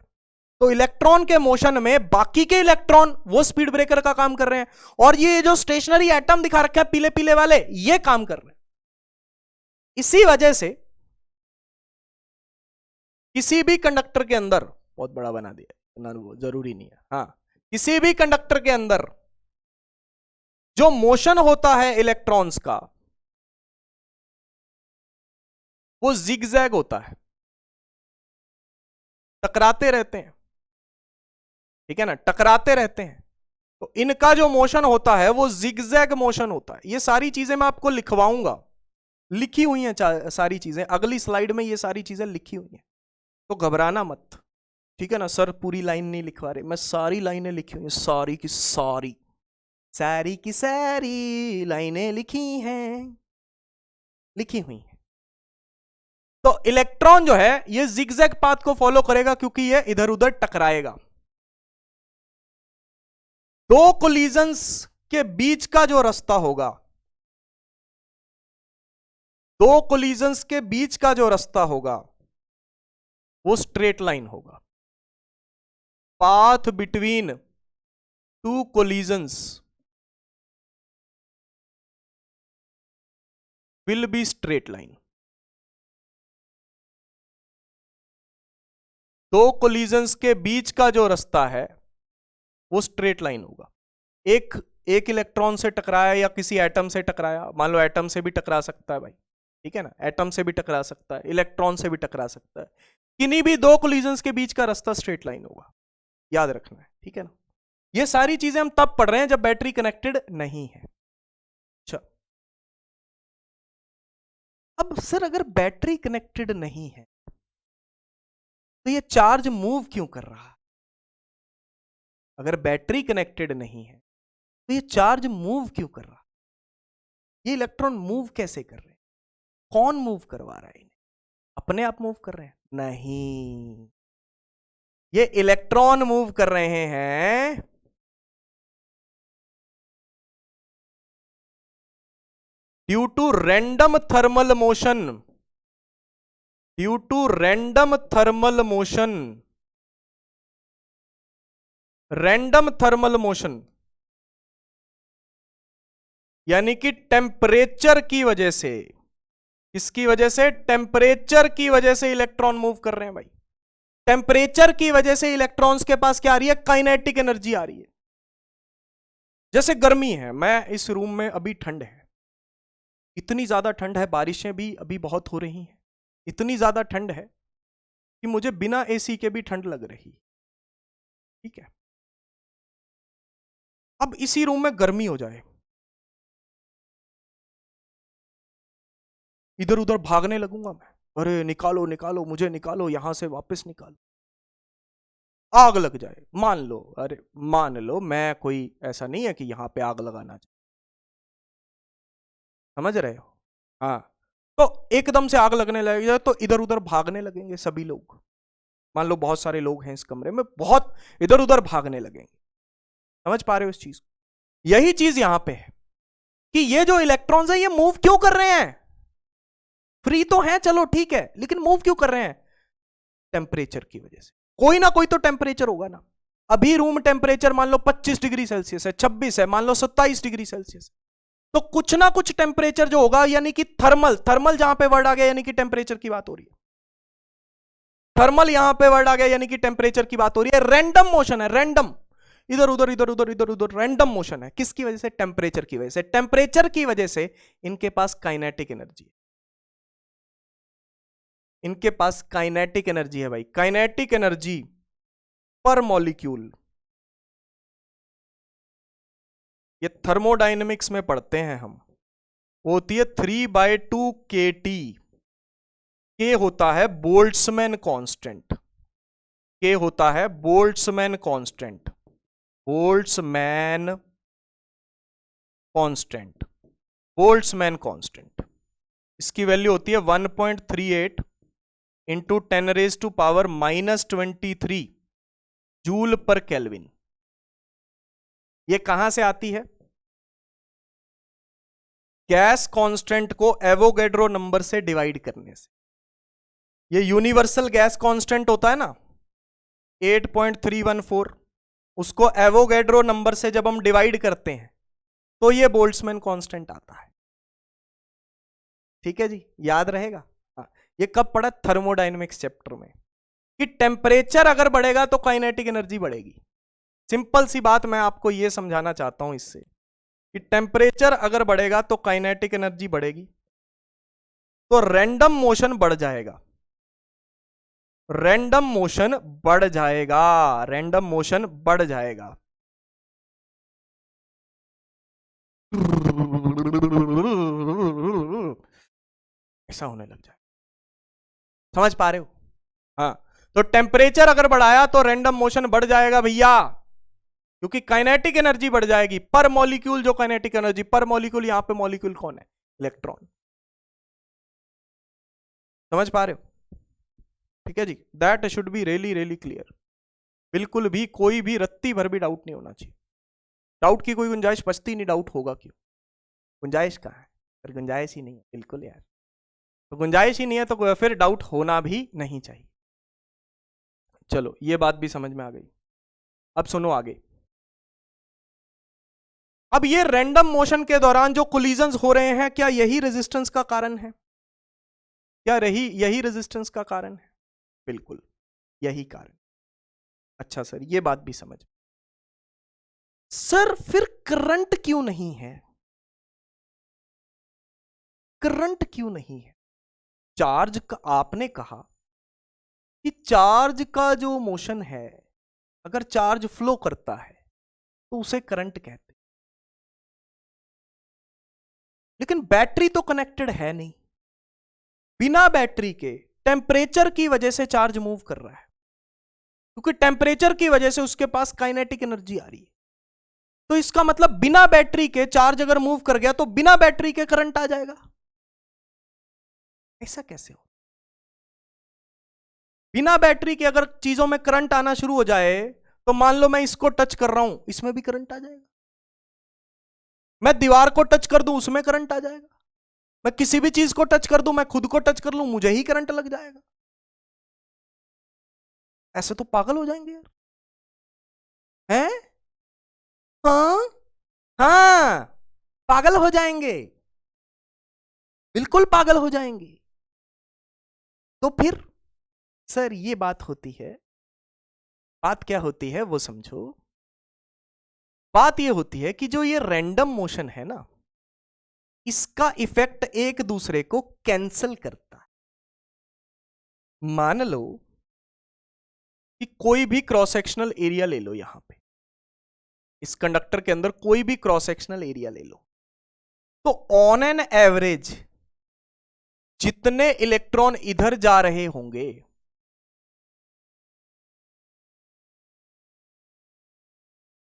तो इलेक्ट्रॉन के मोशन में बाकी के इलेक्ट्रॉन वो स्पीड ब्रेकर का काम कर रहे हैं, और ये जो स्टेशनरी एटम दिखा रखे हैं पीले पीले वाले, ये काम कर रहे हैं। इसी वजह से किसी भी कंडक्टर के अंदर, बहुत बड़ा बना दिया, जरूरी नहीं है, हाँ, किसी भी कंडक्टर के अंदर जो मोशन होता है इलेक्ट्रॉन्स का, वो जिगजैग होता है, टकराते रहते हैं। ठीक है ना, टकराते रहते हैं। तो इनका जो मोशन होता है वो जिगजैग मोशन होता है। ये सारी चीजें मैं आपको लिखवाऊंगा, लिखी हुई हैं सारी चीजें, अगली स्लाइड में ये सारी चीजें लिखी हुई हैं, तो घबराना मत। ठीक है ना, सर पूरी लाइन नहीं लिखवा रहे, मैं सारी लाइनें लिखी हुई हैं, सारी की सारी, सारी की सारी लाइनें लिखी हैं, लिखी हुई हैं। तो इलेक्ट्रॉन जो है ये जिगजैग पाथ को फॉलो करेगा, क्योंकि ये इधर उधर टकराएगा। दो कोलिजन्स के बीच का जो रास्ता होगा, दो कोलिजन्स के बीच का जो रास्ता होगा वो स्ट्रेट लाइन होगा। Path between two collisions will be straight line. दो कोलिजन्स के बीच का जो रास्ता है वो स्ट्रेट लाइन होगा। एक इलेक्ट्रॉन से टकराया या किसी एटम से टकराया, मान लो एटम से भी टकरा सकता है भाई, ठीक है ना, एटम से भी टकरा सकता है, इलेक्ट्रॉन से भी टकरा सकता है, किन्हीं भी दो कोलिजन्स के बीच का रास्ता स्ट्रेट लाइन होगा, याद रखना है। ठीक है ना, ये सारी चीजें हम तब पढ़ रहे हैं जब बैटरी कनेक्टेड नहीं है। अच्छा, अब सर अगर बैटरी कनेक्टेड नहीं है तो ये चार्ज मूव क्यों कर रहा है? अगर बैटरी कनेक्टेड नहीं है तो ये चार्ज मूव क्यों कर रहा? ये इलेक्ट्रॉन मूव कैसे कर रहे हैं? कौन मूव करवा रहा है इन्हें? अपने आप मूव कर रहे हैं? नहीं, ये इलेक्ट्रॉन मूव कर रहे हैं due to random thermal motion, due to random thermal motion, random thermal motion, यानी कि टेम्परेचर की वजह से। किसकी वजह से? टेम्परेचर की वजह से इलेक्ट्रॉन मूव कर रहे हैं भाई। टेम्परेचर की वजह से इलेक्ट्रॉन्स के पास क्या आ रही है? काइनेटिक एनर्जी आ रही है। जैसे गर्मी है, मैं इस रूम में, अभी ठंड है, इतनी ज्यादा ठंड है, बारिशें भी अभी बहुत हो रही हैं, इतनी ज्यादा ठंड है कि मुझे बिना एसी के भी ठंड लग रही। ठीक है, अब इसी रूम में गर्मी हो जाए, इधर उधर भागने लगूंगा मैं, अरे निकालो निकालो मुझे, निकालो यहां से, वापस निकालो। आग लग जाए, मान लो, अरे मान लो, मैं कोई ऐसा नहीं है कि यहां पे आग लगाना चाहिए, समझ रहे हो? हाँ, तो एकदम से आग लगने लग जाए तो इधर उधर भागने लगेंगे सभी लोग। मान लो बहुत सारे लोग हैं इस कमरे में, बहुत इधर उधर भागने लगेंगे। समझ पा रहे हो इस चीज को? यही चीज यहां पे है कि ये जो इलेक्ट्रॉन्स है ये मूव क्यों कर रहे हैं? फ्री तो है, चलो ठीक है, लेकिन मूव क्यों कर रहे हैं? टेम्परेचर की वजह से। कोई ना कोई तो टेम्परेचर होगा ना। अभी रूम टेम्परेचर मान लो 25 डिग्री सेल्सियस है, 26 है, मान लो 27 डिग्री सेल्सियस, तो कुछ ना कुछ टेम्परेचर जो होगा, यानी कि थर्मल, थर्मल जहां पे वर्ड आ गया यानी कि टेम्परेचर की बात हो रही है, थर्मल यहां पे वर्ड आ गया यानी कि टेम्परेचर की बात हो रही है। रैंडम मोशन है, रैंडम, इधर उधर इधर उधर इधर उधर रैंडम मोशन है। किसकी वजह से? टेम्परेचर की वजह से। टेम्परेचर की वजह से इनके पास काइनेटिक एनर्जी, इनके पास काइनेटिक एनर्जी है भाई। काइनेटिक एनर्जी पर मॉलिक्यूल, ये थर्मोडायनेमिक्स में पढ़ते हैं हम, होती है 3/2 kT। के होता है बोल्ट्जमैन कांस्टेंट, के होता है Boltzmann constant, Boltzmann constant. Boltzmann constant इसकी वैल्यू होती है 1.38 इंटू 10⁻⁻23 जूल पर केल्विन। ये कहां से आती है? गैस कांस्टेंट को एवोगैड्रो नंबर से डिवाइड करने से। ये यूनिवर्सल गैस कांस्टेंट होता है ना 8.314, उसको एवोगैड्रो नंबर से जब हम डिवाइड करते हैं तो ये बोल्ट्जमैन कांस्टेंट आता है। ठीक है जी, याद रहेगा। हाँ, ये कब पढ़ा? थर्मोडायनेमिक्स चैप्टर में, कि टेम्परेचर अगर बढ़ेगा तो काइनेटिक एनर्जी बढ़ेगी। सिंपल सी बात मैं आपको यह समझाना चाहता हूं इससे, कि टेम्परेचर अगर बढ़ेगा तो काइनेटिक एनर्जी बढ़ेगी, तो रैंडम मोशन बढ़ जाएगा। रैंडम मोशन बढ़ जाएगा, रैंडम मोशन बढ़ जाएगा। ऐसा होने लग जाए, समझ पा रहे हो? हाँ, तो टेम्परेचर अगर बढ़ाया तो रैंडम मोशन बढ़ जाएगा भैया, क्योंकि काइनेटिक एनर्जी बढ़ जाएगी पर मॉलिक्यूल। जो काइनेटिक एनर्जी पर मॉलिक्यूल, यहां पे मॉलिक्यूल कौन है? इलेक्ट्रॉन। समझ पा रहे हो? ठीक है जी, that should be really really clear. बिल्कुल भी कोई भी रत्ती भर भी डाउट नहीं होना चाहिए। डाउट की कोई गुंजाइश बचती नहीं। डाउट होगा क्यों? गुंजाइश कहां है? पर गुंजाइश ही नहीं है, बिल्कुल यार। तो गुंजाइश ही नहीं है तो फिर डाउट होना भी नहीं चाहिए। चलो, ये बात भी समझ में आ गई। अब सुनो आगे। अब ये रैंडम मोशन के दौरान जो कोलिजन्स हो रहे हैं, क्या यही रेजिस्टेंस का कारण है? क्या यही रेजिस्टेंस का कारण है? बिल्कुल यही कारण। अच्छा सर, ये बात भी समझ। सर फिर करंट क्यों नहीं है? करंट क्यों नहीं है? चार्ज का, आपने कहा कि चार्ज का जो मोशन है, अगर चार्ज फ्लो करता है तो उसे करंट कहते हैं। लेकिन बैटरी तो कनेक्टेड है नहीं। बिना बैटरी के टेम्परेचर की वजह से चार्ज मूव कर रहा है, क्योंकि टेम्परेचर की वजह से उसके पास काइनेटिक एनर्जी आ रही है। तो इसका मतलब बिना बैटरी के चार्ज अगर मूव कर गया तो बिना बैटरी के करंट आ जाएगा। ऐसा कैसे हो? बिना बैटरी के अगर चीजों में करंट आना शुरू हो जाए तो मान लो मैं इसको टच कर रहा हूं, इसमें भी करंट आ जाएगा। मैं दीवार को टच कर दूं, उसमें करंट आ जाएगा। मैं किसी भी चीज को टच कर दूं, मैं खुद को टच कर लूं, मुझे ही करंट लग जाएगा। ऐसे तो पागल हो जाएंगे यार। हैं? हाँ हाँ, पागल हो जाएंगे, बिल्कुल पागल हो जाएंगे। तो फिर सर ये बात होती है, बात क्या होती है वो समझो। बात ये होती है कि जो ये रैंडम मोशन है ना, इसका इफेक्ट एक दूसरे को कैंसल करता है। मान लो कि कोई भी क्रॉस सेक्शनल एरिया ले लो, यहां पे इस कंडक्टर के अंदर कोई भी क्रॉस सेक्शनल एरिया ले लो, तो ऑन एन एवरेज जितने इलेक्ट्रॉन इधर जा रहे होंगे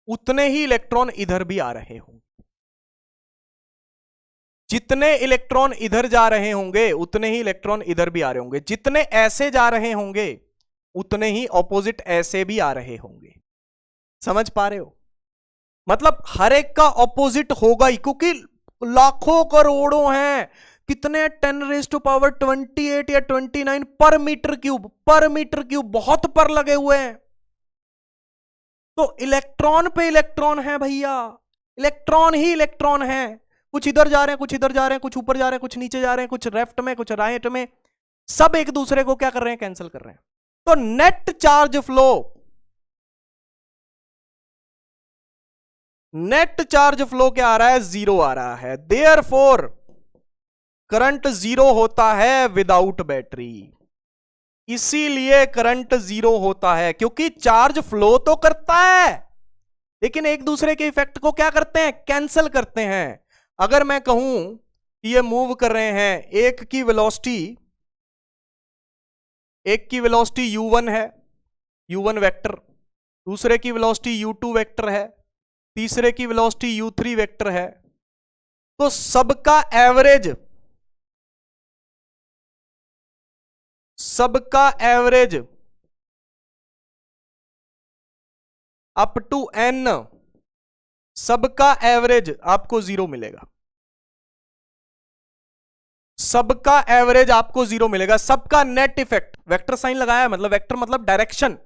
उतने ही इलेक्ट्रॉन इधर भी आ रहे होंगे। जितने इलेक्ट्रॉन इधर जा रहे होंगे उतने ही इलेक्ट्रॉन इधर भी आ रहे होंगे। जितने ऐसे जा रहे होंगे उतने ही ऑपोजिट ऐसे भी आ रहे होंगे। समझ पा रहे हो? मतलब हर एक का ऑपोजिट होगा ही, क्योंकि लाखों करोड़ों हैं। कितने 10⁻28 या 29 पर मीटर क्यूब, पर मीटर क्यूब, बहुत पर लगे हुए हैं। तो इलेक्ट्रॉन पे इलेक्ट्रॉन है भैया, इलेक्ट्रॉन ही इलेक्ट्रॉन है। कुछ इधर जा रहे हैं, कुछ इधर जा रहे हैं, कुछ ऊपर जा रहे हैं, कुछ नीचे जा रहे हैं, कुछ लेफ्ट में, कुछ राइट में, सब एक दूसरे को क्या कर रहे हैं? कैंसिल कर रहे हैं। तो net charge flow, net charge flow क्या आ रहा है? जीरो आ रहा है। देयरफॉर करंट जीरो होता है विदाउट बैटरी। इसीलिए करंट जीरो होता है, क्योंकि चार्ज फ्लो तो करता है लेकिन एक दूसरे के इफेक्ट को क्या करते हैं? कैंसिल करते हैं। अगर मैं कहूं कि ये मूव कर रहे हैं, एक की वेलोसिटी u1 है, u1 वेक्टर, दूसरे की वेलोसिटी u2 वेक्टर है, तीसरे की वेलोसिटी u3 वेक्टर है, तो सबका एवरेज अप टू n, सबका एवरेज आपको 0 मिलेगा। सबका एवरेज आपको 0 मिलेगा। सबका नेट इफेक्ट, वेक्टर साइन लगाया है, मतलब वेक्टर मतलब डायरेक्शन,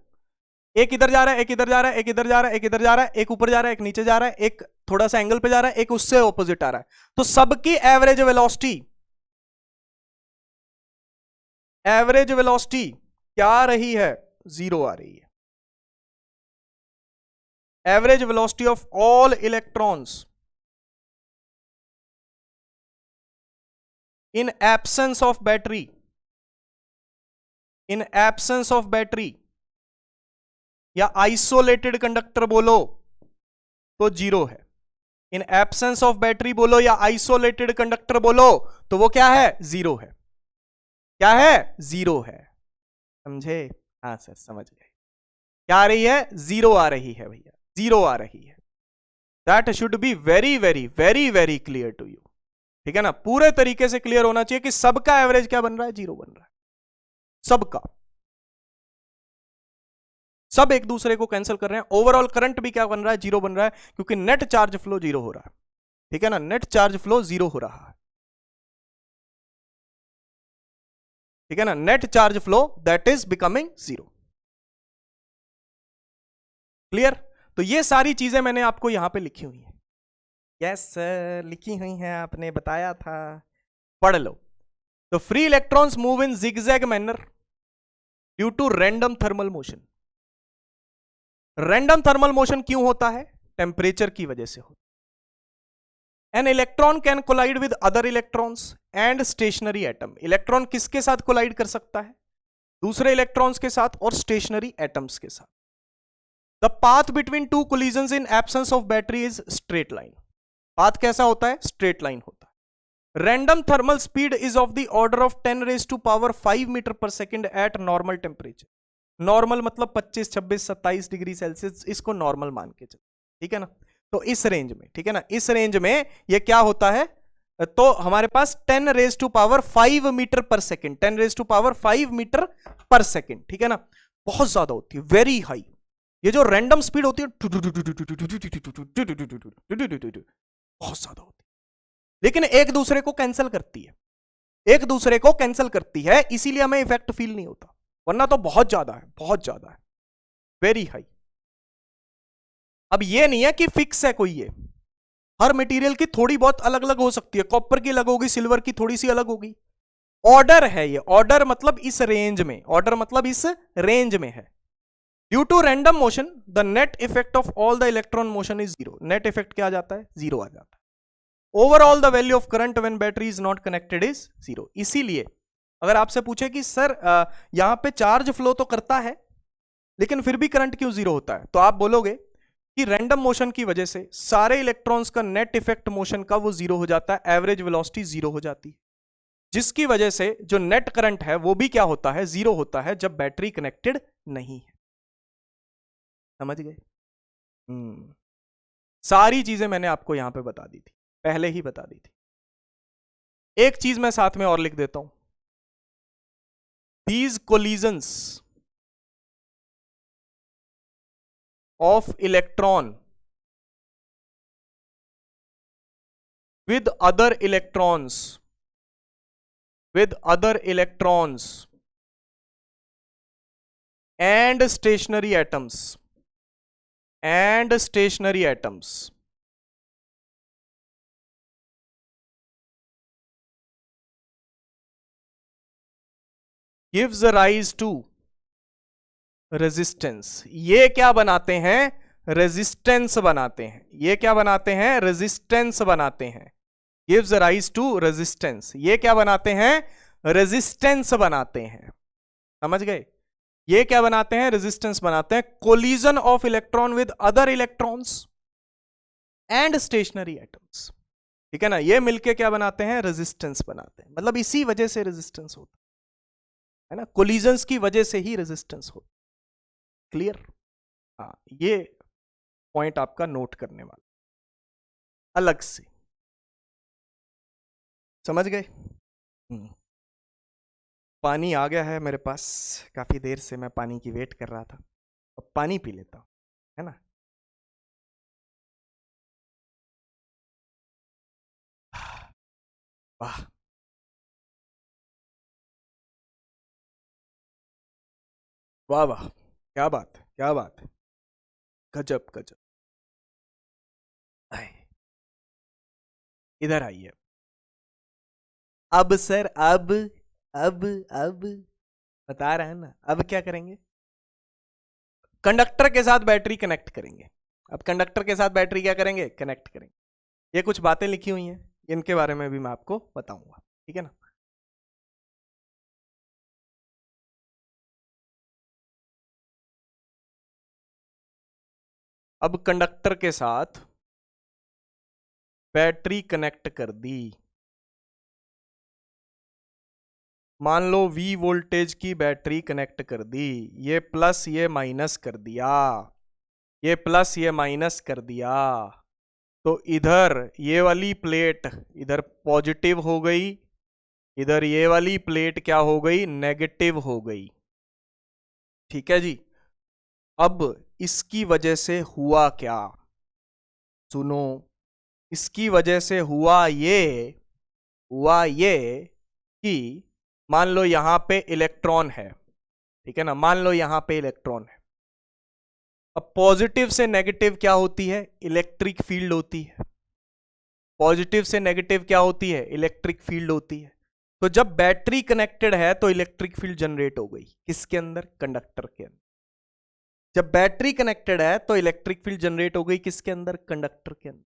एक इधर जा रहा है, एक इधर जा रहा है, एक इधर जा रहा है, एक इधर जा रहा है, एक ऊपर जा रहा है, एक नीचे जा रहा है, एक थोड़ा सा एंगल पे जा रहा है, एक उससे ऑपोजिट आ रहा है। तो सबकी एवरेज वेलोसिटी क्या आ रही है? 0 आ रही है। Average velocity of all electrons in absence of battery या आइसोलेटेड कंडक्टर बोलो तो 0 है। इन एब्सेंस ऑफ बैटरी बोलो या आइसोलेटेड कंडक्टर बोलो तो वो क्या है? 0 है। क्या है? 0 है। समझे? हाँ सर, समझ गए। क्या आ रही है? 0 आ रही है भैया, 0 आ रही है। That should be very very very very clear to you. ठीक है ना? पूरे तरीके से क्लियर होना चाहिए कि सबका एवरेज क्या बन रहा है? 0 बन रहा है। सबका, सब एक दूसरे को कैंसिल कर रहे हैं। ओवरऑल करंट भी क्या बन रहा है? 0 बन रहा है, क्योंकि नेट चार्ज फ्लो 0 हो रहा है। ठीक है ना? नेट चार्ज फ्लो 0 हो रहा है। ठीक है ना? Net charge flow that is becoming 0। Clear? तो ये सारी चीजें मैंने आपको यहां पे लिखी हुई हैं। यस सर, लिखी हुई हैं, आपने बताया था, पढ़ लो। तो free electrons move in zigzag manner due to random thermal motion. Random thermal motion क्यों होता है? टेम्परेचर की वजह से होता है। An electron can collide with other electrons and stationary atom. Electron किसके साथ कोलाइड कर सकता है? दूसरे इलेक्ट्रॉन्स के साथ और स्टेशनरी एटम्स के साथ। The path between two collisions in absence of battery is straight line. Path कैसा होता है? स्ट्रेट लाइन होता है। Random thermal speed is of the order of 10⁵ metre per second at normal temperature. Normal मतलब 25, 26, 27 डिग्री सेल्सियस, इसको नॉर्मल मान के चलो। ठीक है ना? तो इस रेंज में, ठीक है ना, इस रेंज में ये क्या होता है? तो हमारे पास 10⁵ metre per second, 10⁵ metre per second, ठीक है ना, बहुत ज्यादा होती है, वेरी हाई। ये जो रैंडम स्पीड होती है बहुत ज्यादा होती है, लेकिन एक दूसरे को कैंसिल करती है, एक दूसरे को कैंसिल करती है, इसीलिए हमें इफेक्ट फील नहीं होता, वरना तो बहुत ज्यादा है, बहुत ज्यादा है, वेरी हाई। अब ये नहीं है कि फिक्स है कोई, ये हर मटेरियल की थोड़ी बहुत अलग अलग हो सकती है, कॉपर की अलग होगी, सिल्वर की थोड़ी सी अलग होगी, ऑर्डर है ये, ऑर्डर मतलब इस रेंज में, ऑर्डर मतलब इस रेंज में है। Due to random motion the net effect of all the electron motion is 0। Net effect क्या आ जाता है? 0 आ जाता है। Overall the value of current when battery is not connected is 0। इसीलिए अगर आपसे पूछे कि सर यहां पे चार्ज फ्लो तो करता है लेकिन फिर भी करंट क्यों 0 होता है, तो आप बोलोगे कि रैंडम मोशन की वजह से सारे इलेक्ट्रॉन्स का नेट इफेक्ट मोशन का वो 0 हो जाता है, एवरेज वेलोसिटी 0 हो जाती है, जिसकी वजह से जो नेट करंट है वो भी क्या होता है? 0 होता है जब बैटरी कनेक्टेड नहीं है। समझ गए? सारी चीजें मैंने आपको यहां पे बता दी थी, पहले ही बता दी थी। एक चीज मैं साथ में और लिख देता हूं, these collisions of electron with other electrons and stationary atoms gives rise to resistance। ये क्या बनाते हैं? रेजिस्टेंस बनाते हैं। ये क्या बनाते हैं? रेजिस्टेंस बनाते हैं। gives rise to resistance। ये क्या बनाते हैं? रेजिस्टेंस बनाते हैं। समझ गए? ये क्या बनाते हैं? रेजिस्टेंस बनाते हैं। Collision of electron with other electrons and stationary atoms, ठीक है ना, ये मिलके क्या बनाते हैं? रेजिस्टेंस बनाते हैं। मतलब इसी वजह से रेजिस्टेंस होता है ना, कोलिजन्स की वजह से ही रेजिस्टेंस होता है। क्लियर? हाँ, ये पॉइंट आपका नोट करने वाला अलग से, समझ गए? पानी आ गया है मेरे पास, काफी देर से मैं पानी की वेट कर रहा था, अब पानी पी लेता हूं, है ना। वाह, वाह वाह, क्या बात है, क्या बात है, गजब गजब। आए, इधर आइए। अब सर, अब बता रहे हैं ना, अब क्या करेंगे? कंडक्टर के साथ बैटरी कनेक्ट करेंगे। अब कंडक्टर के साथ बैटरी क्या करेंगे? कनेक्ट करेंगे। ये कुछ बातें लिखी हुई हैं, इनके बारे में भी मैं आपको बताऊंगा, ठीक है ना। अब कंडक्टर के साथ बैटरी कनेक्ट कर दी, मान लो V वोल्टेज की बैटरी कनेक्ट कर दी, ये प्लस ये माइनस कर दिया, ये प्लस ये माइनस कर दिया, तो इधर ये वाली प्लेट इधर पॉजिटिव हो गई, इधर ये वाली प्लेट क्या हो गई? नेगेटिव हो गई, ठीक है जी। अब इसकी वजह से हुआ क्या? सुनो, इसकी वजह से हुआ ये कि मान लो यहां पे इलेक्ट्रॉन है, ठीक है ना, मान लो यहां पे इलेक्ट्रॉन है। अब पॉजिटिव से नेगेटिव क्या होती है? इलेक्ट्रिक फील्ड होती है। पॉजिटिव से नेगेटिव क्या होती है? इलेक्ट्रिक फील्ड होती है। तो जब बैटरी कनेक्टेड है तो इलेक्ट्रिक फील्ड जनरेट हो गई, किसके अंदर? कंडक्टर के अंदर। जब बैटरी कनेक्टेड है तो इलेक्ट्रिक फील्ड जनरेट हो गई, किसके अंदर? कंडक्टर के अंदर।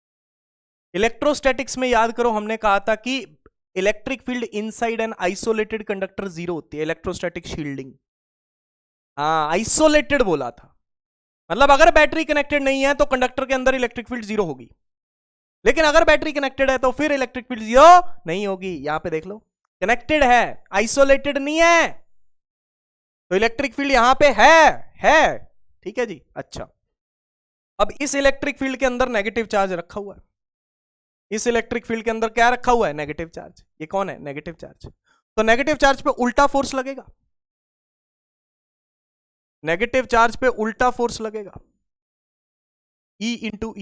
इलेक्ट्रोस्टैटिक्स में याद करो, हमने कहा था कि electric field inside an isolated conductor zero होती है, इलेक्ट्रोस्टैटिक शील्डिंग। हाँ, आइसोलेटेड बोला था, मतलब अगर बैटरी कनेक्टेड नहीं है तो कंडक्टर के अंदर इलेक्ट्रिक फील्ड जीरो होगी, लेकिन अगर बैटरी कनेक्टेड है तो फिर इलेक्ट्रिक फील्ड जीरो नहीं होगी। यहां पे देख लो, कनेक्टेड है, आइसोलेटेड नहीं है, तो इलेक्ट्रिक फील्ड यहां पे है, ठीक है जी। अच्छा, अब इस इलेक्ट्रिक फील्ड के अंदर नेगेटिव चार्ज रखा हुआ है, इस इलेक्ट्रिक फील्ड के अंदर क्या रखा हुआ है? Negative charge. ये कौन है? Negative charge. तो नेगेटिव चार्ज पे उल्टा फोर्स लगेगा, नेगेटिव चार्ज पे उल्टा फोर्स लगेगा, E into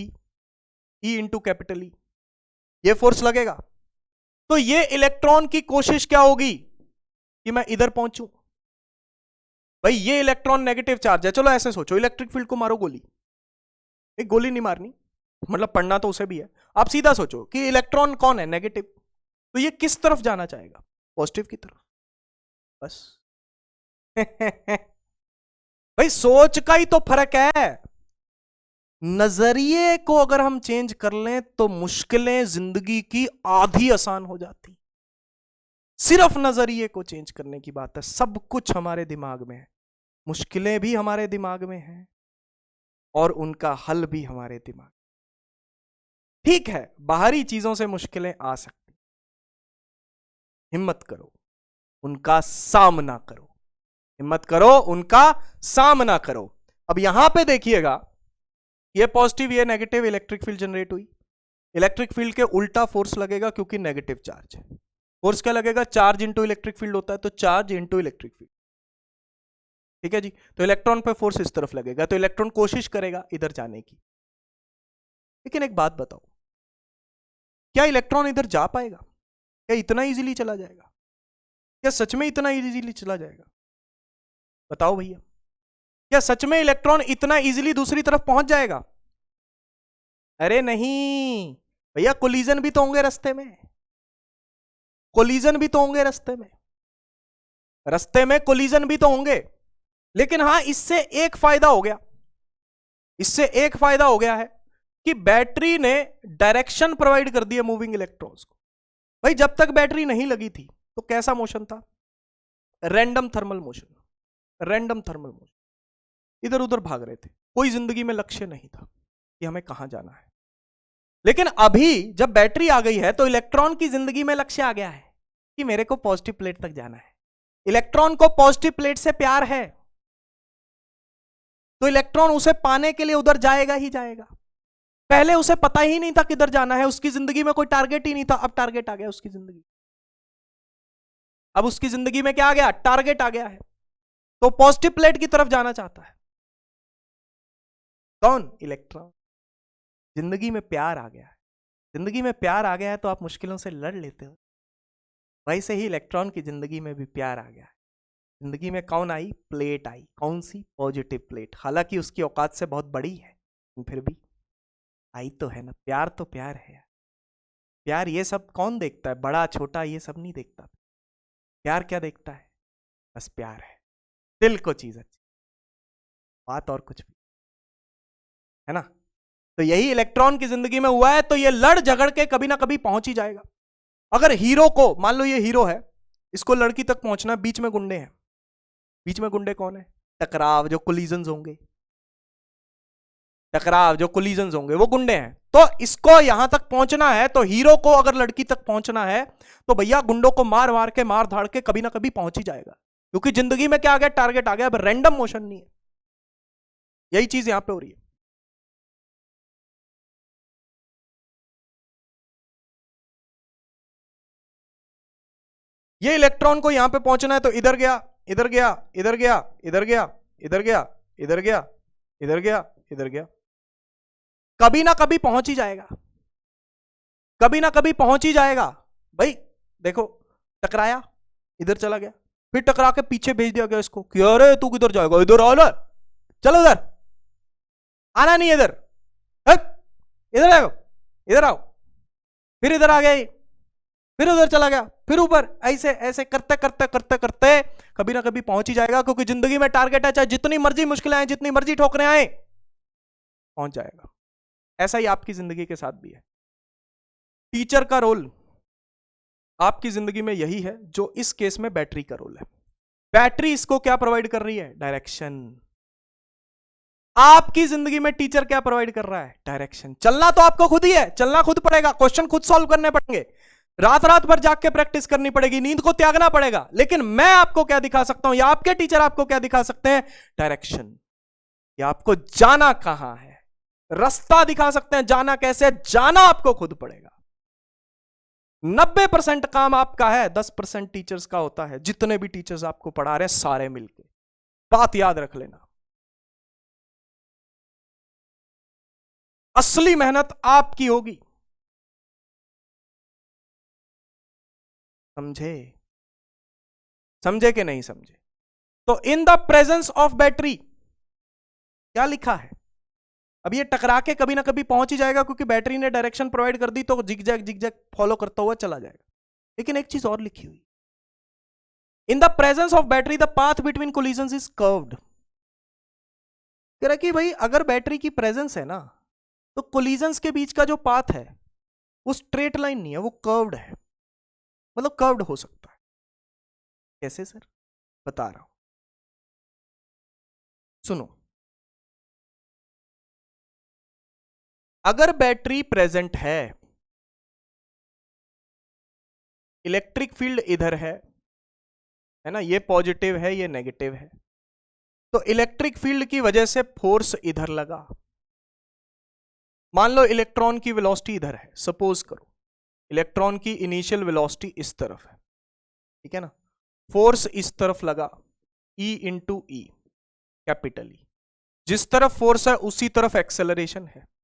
into capital E, ये फोर्स लगेगा। तो ये इलेक्ट्रॉन की कोशिश क्या होगी कि मैं इधर पहुंचूं। भाई ये इलेक्ट्रॉन नेगेटिव चार्ज है, चलो ऐसे सोचो, इलेक्ट्रिक फील्ड को मारो गोली, एक गोली नहीं मारनी, मतलब पढ़ना तो उसे भी है। आप सीधा सोचो कि इलेक्ट्रॉन कौन है? नेगेटिव, तो ये किस तरफ जाना चाहेगा? पॉजिटिव की तरफ, बस। भाई सोच का ही तो फर्क है, नजरिए को अगर हम चेंज कर लें तो मुश्किलें जिंदगी की आधी आसान हो जाती। सिर्फ नजरिए को चेंज करने की बात है, सब कुछ हमारे दिमाग में है, मुश्किलें भी हमारे दिमाग में हैं और उनका हल भी हमारे दिमाग। ठीक है, बाहरी चीजों से मुश्किलें आ सकती, हिम्मत करो उनका सामना करो, हिम्मत करो उनका सामना करो। अब यहां पे देखिएगा, ये पॉजिटिव ये नेगेटिव, इलेक्ट्रिक फील्ड जनरेट हुई, इलेक्ट्रिक फील्ड के उल्टा फोर्स लगेगा क्योंकि नेगेटिव चार्ज है। फोर्स क्या लगेगा? चार्ज इंटू इलेक्ट्रिक फील्ड होता है, तो चार्ज इंटू इलेक्ट्रिक फील्ड, ठीक है जी। तो इलेक्ट्रॉन पे फोर्स इस तरफ लगेगा, तो इलेक्ट्रॉन कोशिश करेगा इधर जाने की। लेकिन एक बात बताओ, क्या इलेक्ट्रॉन इधर जा पाएगा? क्या इतना इजीली चला जाएगा? क्या सच में इतना इजीली चला जाएगा? बताओ भैया, क्या सच में इलेक्ट्रॉन इतना इजीली दूसरी तरफ पहुंच जाएगा? अरे नहीं भैया, कोलिजन भी तो होंगे रास्ते में, कोलिजन भी तो होंगे रास्ते में, रास्ते में कोलिजन भी तो होंगे। लेकिन हां, इससे एक फायदा हो गया, इससे एक फायदा हो गया है कि बैटरी ने डायरेक्शन प्रोवाइड कर दी है मूविंग इलेक्ट्रॉन्स को। भाई जब तक बैटरी नहीं लगी थी तो कैसा मोशन था? Random thermal motion, random thermal motion, इधर उधर भाग रहे थे, कोई जिंदगी में लक्ष्य नहीं था कि हमें कहां जाना है। लेकिन अभी जब बैटरी आ गई है तो इलेक्ट्रॉन की जिंदगी में लक्ष्य आ गया है कि मेरे को पॉजिटिव प्लेट तक जाना है, इलेक्ट्रॉन को पॉजिटिव प्लेट से प्यार है, तो इलेक्ट्रॉन उसे पाने के लिए उधर जाएगा ही जाएगा। पहले उसे पता ही नहीं था किधर जाना है, उसकी जिंदगी में कोई टारगेट ही नहीं था, अब टारगेट आ गया उसकी जिंदगी। अब उसकी जिंदगी में क्या आ गया? टारगेट आ गया है। तो पॉजिटिव प्लेट की तरफ जाना चाहता है। कौन? इलेक्ट्रॉन। जिंदगी में प्यार आ गया है। जिंदगी में प्यार आ गया है तो आप मुश्किलों से लड़ लेते हो। वैसे ही इलेक्ट्रॉन की जिंदगी में भी प्यार आ गया है। जिंदगी में कौन आई? प्लेट आई। कौन सी? Positive plate. हालांकि उसकी औकात से बहुत बड़ी है, फिर भी आई तो है ना। प्यार तो प्यार है। प्यार ये सब कौन देखता है? बड़ा छोटा ये सब नहीं देखता। प्यार क्या देखता है? बस प्यार है, दिल को चीज अच्छी, बात और कुछ भी है ना। तो यही इलेक्ट्रॉन की जिंदगी में हुआ है। तो ये लड़ झगड़ के कभी ना कभी पहुंच ही जाएगा। अगर हीरो को, मान लो ये हीरो है, इसको लड़की तक पहुंचना है, बीच में गुंडे हैं। बीच में गुंडे कौन है? टकराव, जो कोलिजन्स होंगे, टकराव जो कोलिजन्स होंगे वो गुंडे हैं। तो इसको यहां तक पहुंचना है, तो हीरो को अगर लड़की तक पहुंचना है तो भैया गुंडों को मार मार के, मार धाड़ के कभी ना कभी पहुंच ही जाएगा। क्योंकि जिंदगी में क्या आ गया? टारगेट आ गया। अब रैंडम मोशन नहीं है। यही चीज यहां पे हो रही है। ये इलेक्ट्रॉन को यहां पे पहुंचना है तो इधर गया, इधर गया, इधर गया, इधर गया, इधर गया, इधर गया, इधर गया, इधर गया। कभी ना कभी पहुंच ही जाएगा। कभी ना कभी पहुंच ही जाएगा। भाई देखो, टकराया, इधर चला गया, फिर टकरा के पीछे भेज दिया गया इसको कि अरे तू किधर जाएगा? इधर आओ ना, चलो उधर, आना नहीं इधर, इधर आओ, इधर आओ। फिर इधर आ गया, फिर उधर चला गया, फिर ऊपर, ऐसे ऐसे करते करते करते करते कभी ना कभी पहुंच ही जाएगा। क्योंकि जिंदगी में टारगेट है, चाहे जितनी मर्जी मुश्किलें आए, जितनी मर्जी ठोकरें आए, पहुंच जाएगा। ऐसा ही आपकी जिंदगी के साथ भी है। टीचर का रोल आपकी जिंदगी में यही है जो इस केस में बैटरी का रोल है। बैटरी इसको क्या प्रोवाइड कर रही है? डायरेक्शन। आपकी जिंदगी में टीचर क्या प्रोवाइड कर रहा है? डायरेक्शन। चलना तो आपको खुद ही है, चलना खुद पड़ेगा, क्वेश्चन खुद सॉल्व करने पड़ेंगे, रात रात भर जाग के प्रैक्टिस करनी पड़ेगी, नींद को त्यागना पड़ेगा। लेकिन मैं आपको क्या दिखा सकता हूं, या आपके टीचर आपको क्या दिखा सकते हैं? डायरेक्शन। या आपको जाना कहां है, रास्ता दिखा सकते हैं। जाना कैसे? जाना आपको खुद पड़ेगा। 90% काम आपका है, 10% टीचर्स का होता है। जितने भी टीचर्स आपको पढ़ा रहे हैं सारे मिलके, बात याद रख लेना। असली मेहनत आपकी होगी। समझे? समझे कि नहीं समझे? तो in the presence of battery क्या लिखा है? अब ये टकरा के कभी ना कभी पहुंच ही जाएगा, क्योंकि बैटरी ने डायरेक्शन प्रोवाइड कर दी, तो जिग-जैग फॉलो करता हुआ चला जाएगा। लेकिन एक चीज और लिखी हुई, in the presence of battery the path between collisions is curved. कह रहा कि भाई अगर बैटरी की प्रेजेंस है ना, तो कोलिजन्स के बीच का जो पाथ है वो स्ट्रेट लाइन नहीं है, वो कर्व्ड है। मतलब कर्व्ड हो सकता है। कैसे सर? बता रहा हूं, सुनो। अगर बैटरी प्रेजेंट है, इलेक्ट्रिक फील्ड इधर है ना, ये पॉजिटिव है, ये नेगेटिव है, तो इलेक्ट्रिक फील्ड की वजह से फोर्स इधर लगा। मान लो इलेक्ट्रॉन की वेलोसिटी इधर है, सपोज करो इलेक्ट्रॉन की इनिशियल वेलोसिटी इस तरफ है, ठीक है ना। फोर्स इस तरफ लगा, E इंटू ई, कैपिटल ई। जिस तरफ फोर्स है उसी तरफ एक्सेलरेशन है,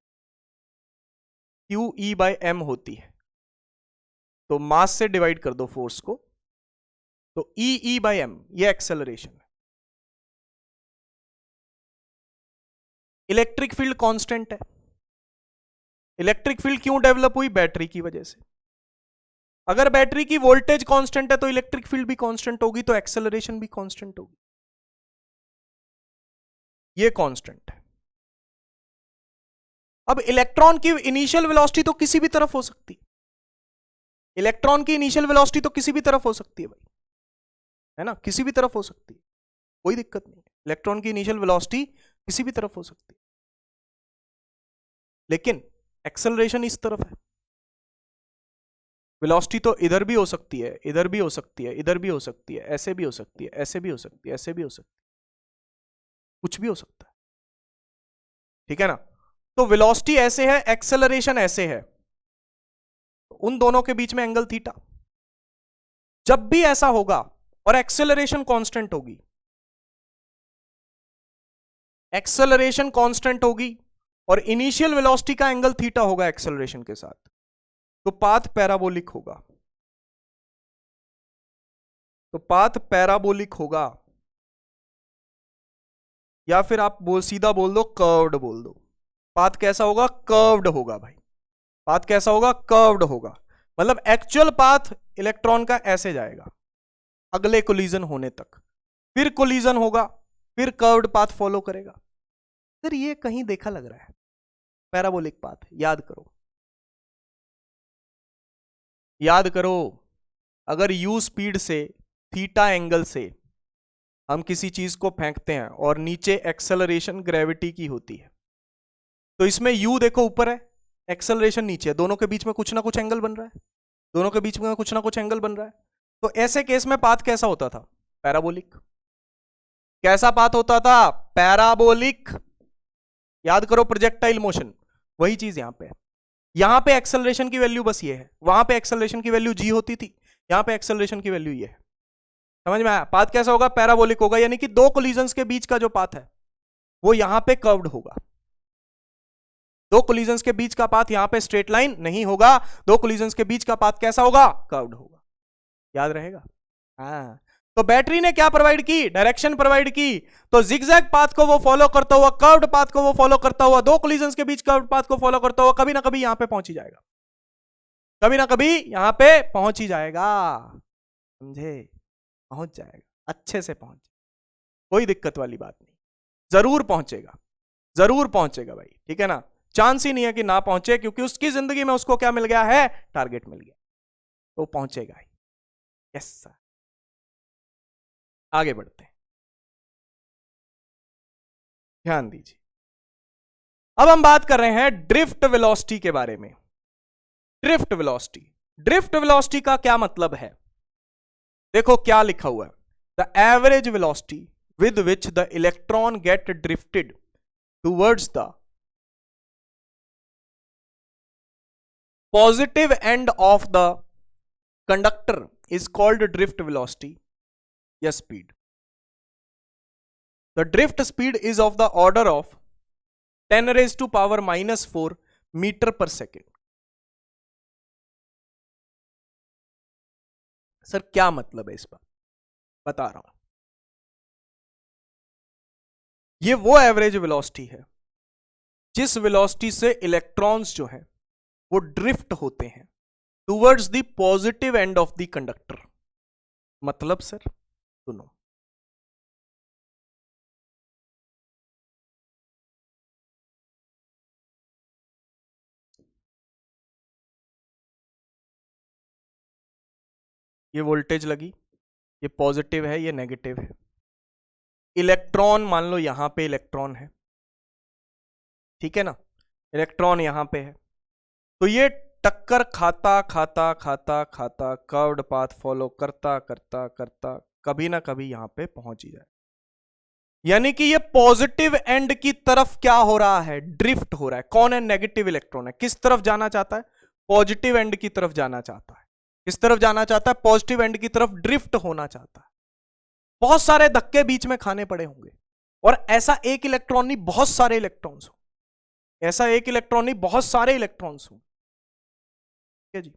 क्यू ई बाय एम होती है। तो मास से डिवाइड कर दो फोर्स को, तो ई बाय एम, ये एक्सेलरेशन है। इलेक्ट्रिक फील्ड कांस्टेंट है। इलेक्ट्रिक फील्ड क्यों डेवलप हुई? बैटरी की वजह से। अगर बैटरी की वोल्टेज कांस्टेंट है तो इलेक्ट्रिक फील्ड भी कांस्टेंट होगी, तो एक्सेलरेशन भी कांस्टेंट होगी। ये कांस्टेंट है। अब इलेक्ट्रॉन की इनिशियल वेलोसिटी तो किसी भी तरफ हो सकती है। इलेक्ट्रॉन की इनिशियल वेलोसिटी तो किसी भी तरफ हो सकती है भाई, है ना, किसी भी तरफ हो सकती है, कोई दिक्कत नहीं। इलेक्ट्रॉन की इनिशियल वेलोसिटी किसी भी तरफ हो सकती है, लेकिन एक्सेलरेशन इस तरफ है। वेलोसिटी तो इधर भी हो सकती है, इधर भी हो सकती है, इधर भी हो सकती है, ऐसे भी हो सकती है, ऐसे भी हो सकती है, ऐसे भी हो सकती है, कुछ भी हो सकता है। ठीक है ना। तो वेलोसिटी ऐसे है, एक्सेलरेशन ऐसे है, उन दोनों के बीच में एंगल थीटा। जब भी ऐसा होगा और एक्सेलरेशन कांस्टेंट होगी, एक्सेलरेशन कांस्टेंट होगी और इनिशियल वेलोसिटी का एंगल थीटा होगा एक्सेलरेशन के साथ, तो पाथ पैराबोलिक होगा। तो पाथ पैराबोलिक होगा, या फिर आप सीधा बोल दो कर्व्ड बोल दो। पाथ कैसा होगा? कर्व्ड होगा भाई। पाथ कैसा होगा? कर्व्ड होगा। मतलब एक्चुअल पाथ इलेक्ट्रॉन का ऐसे जाएगा अगले कोलिजन होने तक, फिर कोलिजन होगा, फिर कर्व्ड पाथ फॉलो करेगा। सर ये कहीं देखा लग रहा है पैराबोलिक पाथ? याद करो, याद करो। अगर u स्पीड से थीटा एंगल से हम किसी चीज को फेंकते हैं और नीचे एक्सेलरेशन ग्रेविटी की होती है, तो इसमें u देखो ऊपर है, एक्सेलरेशन नीचे है, दोनों के बीच में कुछ ना कुछ एंगल बन रहा है, दोनों के बीच में कुछ ना कुछ एंगल बन रहा है। तो ऐसे केस में पाथ कैसा होता था? पैराबोलिक। कैसा पाथ होता था? पैराबोलिक। याद करो प्रोजेक्टाइल मोशन, वही चीज यहां पे है। यहां पे एक्सेलरेशन की वैल्यू बस ये है, वहां पे एक्सेलरेशन की वैल्यू g होती थी, यहां पे एक्सेलरेशन की वैल्यू ये है। समझ में आया? पाथ कैसा होगा? पैराबोलिक होगा, यानी कि दो कोलिजन्स के बीच का जो पाथ है वो यहां पे कर्व्ड होगा। दो कोलिजन्स के बीच का पाथ यहां पे स्ट्रेट लाइन नहीं होगा, दो कोलिजन्स के बीच का पाथ कैसा होगा? कर्व्ड होगा। याद रहेगा? हाँ। तो बैटरी ने क्या प्रोवाइड की? डायरेक्शन प्रोवाइड की। तो जिगजैग पाथ को वो फॉलो करता हुआ, कर्व्ड पाथ को वो फॉलो करता हुआ, दो कोलिजन्स के बीच कर्व्ड पाथ को फॉलो करता हुआ कभी ना कभी यहां पे पहुंच ही जाएगा, कभी ना कभी यहां पे पहुंच ही जाएगा। समझे? पहुंच जाएगा, अच्छे से पहुंच, कोई दिक्कत वाली बात नहीं, जरूर पहुंचेगा, जरूर पहुंचेगा भाई। ठीक है ना? चांस ही नहीं है कि ना पहुंचे, क्योंकि उसकी जिंदगी में उसको क्या मिल गया है? टारगेट मिल गया, तो पहुंचेगा ही। Yes sir. आगे बढ़ते हैं, ध्यान दीजिए। अब हम बात कर रहे हैं ड्रिफ्ट वेलोसिटी के बारे में। ड्रिफ्ट वेलोसिटी, ड्रिफ्ट वेलोसिटी का क्या मतलब है? देखो क्या लिखा हुआ है, the average velocity with which the electron get drifted towards the positive end of the conductor is called drift velocity या speed. The drift speed is of the order of 10 raised to power minus 4 meter per second. Sir क्या मतलब है इस बात? बता रहा हूं। ये वो एवरेज वेलोसिटी है जिस वेलोसिटी से इलेक्ट्रॉन्स जो हैं वो ड्रिफ्ट होते हैं towards the positive end of the conductor. मतलब सर सुनो, ये वोल्टेज लगी, ये पॉजिटिव है, ये नेगेटिव है। इलेक्ट्रॉन मान लो यहां पे इलेक्ट्रॉन है, ठीक है ना? इलेक्ट्रॉन यहां पे है, तो ये टक्कर खाता खाता खाता खाता कर्व्ड पाथ फॉलो करता करता करता कभी ना कभी यहां पे पहुंच ही जाए। यानी कि ये पॉजिटिव एंड की तरफ क्या हो रहा है? ड्रिफ्ट हो रहा है। कौन है? नेगेटिव इलेक्ट्रॉन है। किस तरफ जाना चाहता है? पॉजिटिव एंड की तरफ जाना चाहता है। किस तरफ जाना चाहता है? पॉजिटिव एंड की तरफ ड्रिफ्ट होना चाहता है। बहुत सारे धक्के बीच में खाने पड़े होंगे, और ऐसा एक इलेक्ट्रॉन नहीं, बहुत सारे इलेक्ट्रॉन्स हो, ऐसा एक इलेक्ट्रॉन नहीं, बहुत सारे इलेक्ट्रॉन्स हो। ठीक है जी?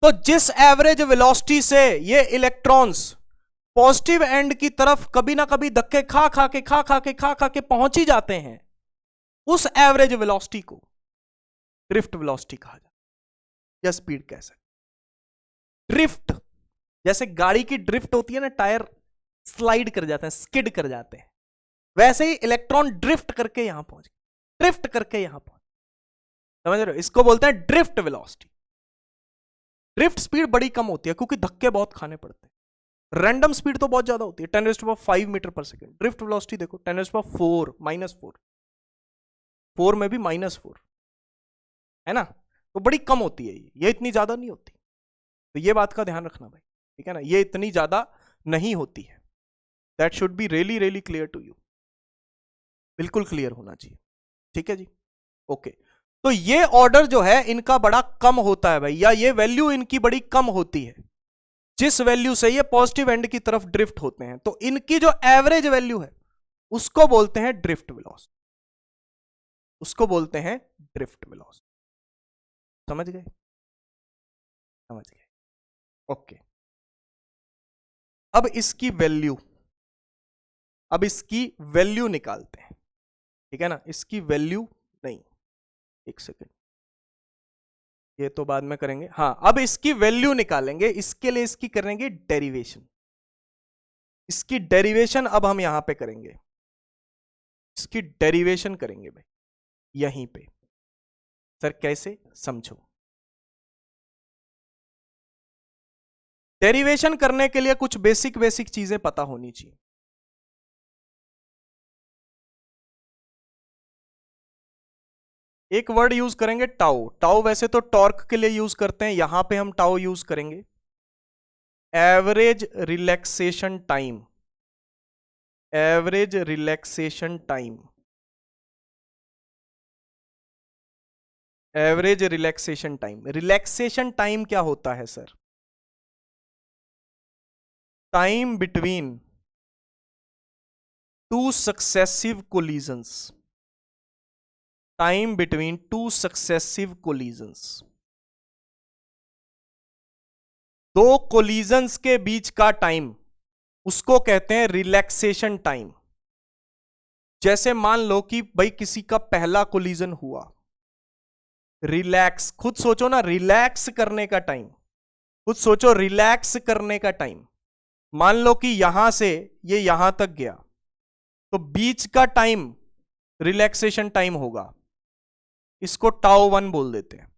तो जिस एवरेज वेलोसिटी से ये इलेक्ट्रॉन्स पॉजिटिव एंड की तरफ कभी ना कभी धक्के खा खा के पहुंच ही जाते हैं, उस एवरेज वेलोसिटी को ड्रिफ्ट वेलोसिटी कहा जाता है या स्पीड कह सकते। ड्रिफ्ट जैसे गाड़ी की ड्रिफ्ट होती है ना, टायर स्लाइड कर जाते हैं, स्किड कर जाते हैं, वैसे ही इलेक्ट्रॉन ड्रिफ्ट करके यहां पहुंच गए, ड्रिफ्ट करके यहां पहुंच। समझ रहे हो? इसको बोलते हैं ड्रिफ्ट वेलोसिटी। ड्रिफ्ट स्पीड बड़ी कम होती है क्योंकि धक्के बहुत खाने पड़ते हैं। रैंडम स्पीड तो बहुत ज्यादा होती है, 10⁵ metre per second. Drift velocity देखो 10⁴ -4, 4 में भी -4 है ना, तो बड़ी कम होती है ये इतनी ज्यादा नहीं होती। तो ये बात का ध्यान रखना भाई, ठीक है ना? ये इतनी ज्यादा नहीं होती है। That should be really really clear to you. बिल्कुल क्लियर होना चाहिए, ठीक है जी, ओके। तो ये ऑर्डर जो है इनका बड़ा कम होता है भाई, या ये वैल्यू इनकी बड़ी कम होती है, जिस वैल्यू से ये पॉजिटिव एंड की तरफ ड्रिफ्ट होते हैं, तो इनकी जो एवरेज वैल्यू है उसको बोलते हैं ड्रिफ्ट वेलोसिटी, उसको बोलते हैं ड्रिफ्ट वेलोसिटी। समझ गए, समझ गए, ओके। अब इसकी वैल्यू, अब इसकी वैल्यू निकालते हैं, ठीक है ना, इसकी वैल्यू नहीं, एक सेकेंड, ये तो बाद में करेंगे, हाँ अब इसकी वैल्यू निकालेंगे, इसके लिए इसकी करेंगे डेरिवेशन, इसकी डेरिवेशन अब हम यहां पे करेंगे, इसकी डेरिवेशन करेंगे भाई यहीं पे। सर कैसे, समझो। डेरिवेशन करने के लिए कुछ बेसिक बेसिक चीजें पता होनी चाहिए। एक वर्ड यूज करेंगे टाउ, टाउ वैसे तो टॉर्क के लिए यूज करते हैं, यहां पे हम टाउ यूज करेंगे average relaxation time, average relaxation time, average relaxation time. Relaxation time क्या होता है sir? Time between two successive collisions, time between two successive collisions, दो कोलिजन्स के बीच का टाइम, उसको कहते हैं रिलैक्सेशन टाइम। जैसे मान लो कि भाई किसी का पहला कोलिजन हुआ, रिलैक्स, खुद सोचो ना, रिलैक्स करने का टाइम, खुद सोचो रिलैक्स करने का टाइम, मान लो कि यहां से ये यहां तक गया, तो बीच का टाइम रिलैक्सेशन टाइम होगा, इसको टाउ 1 बोल देते हैं।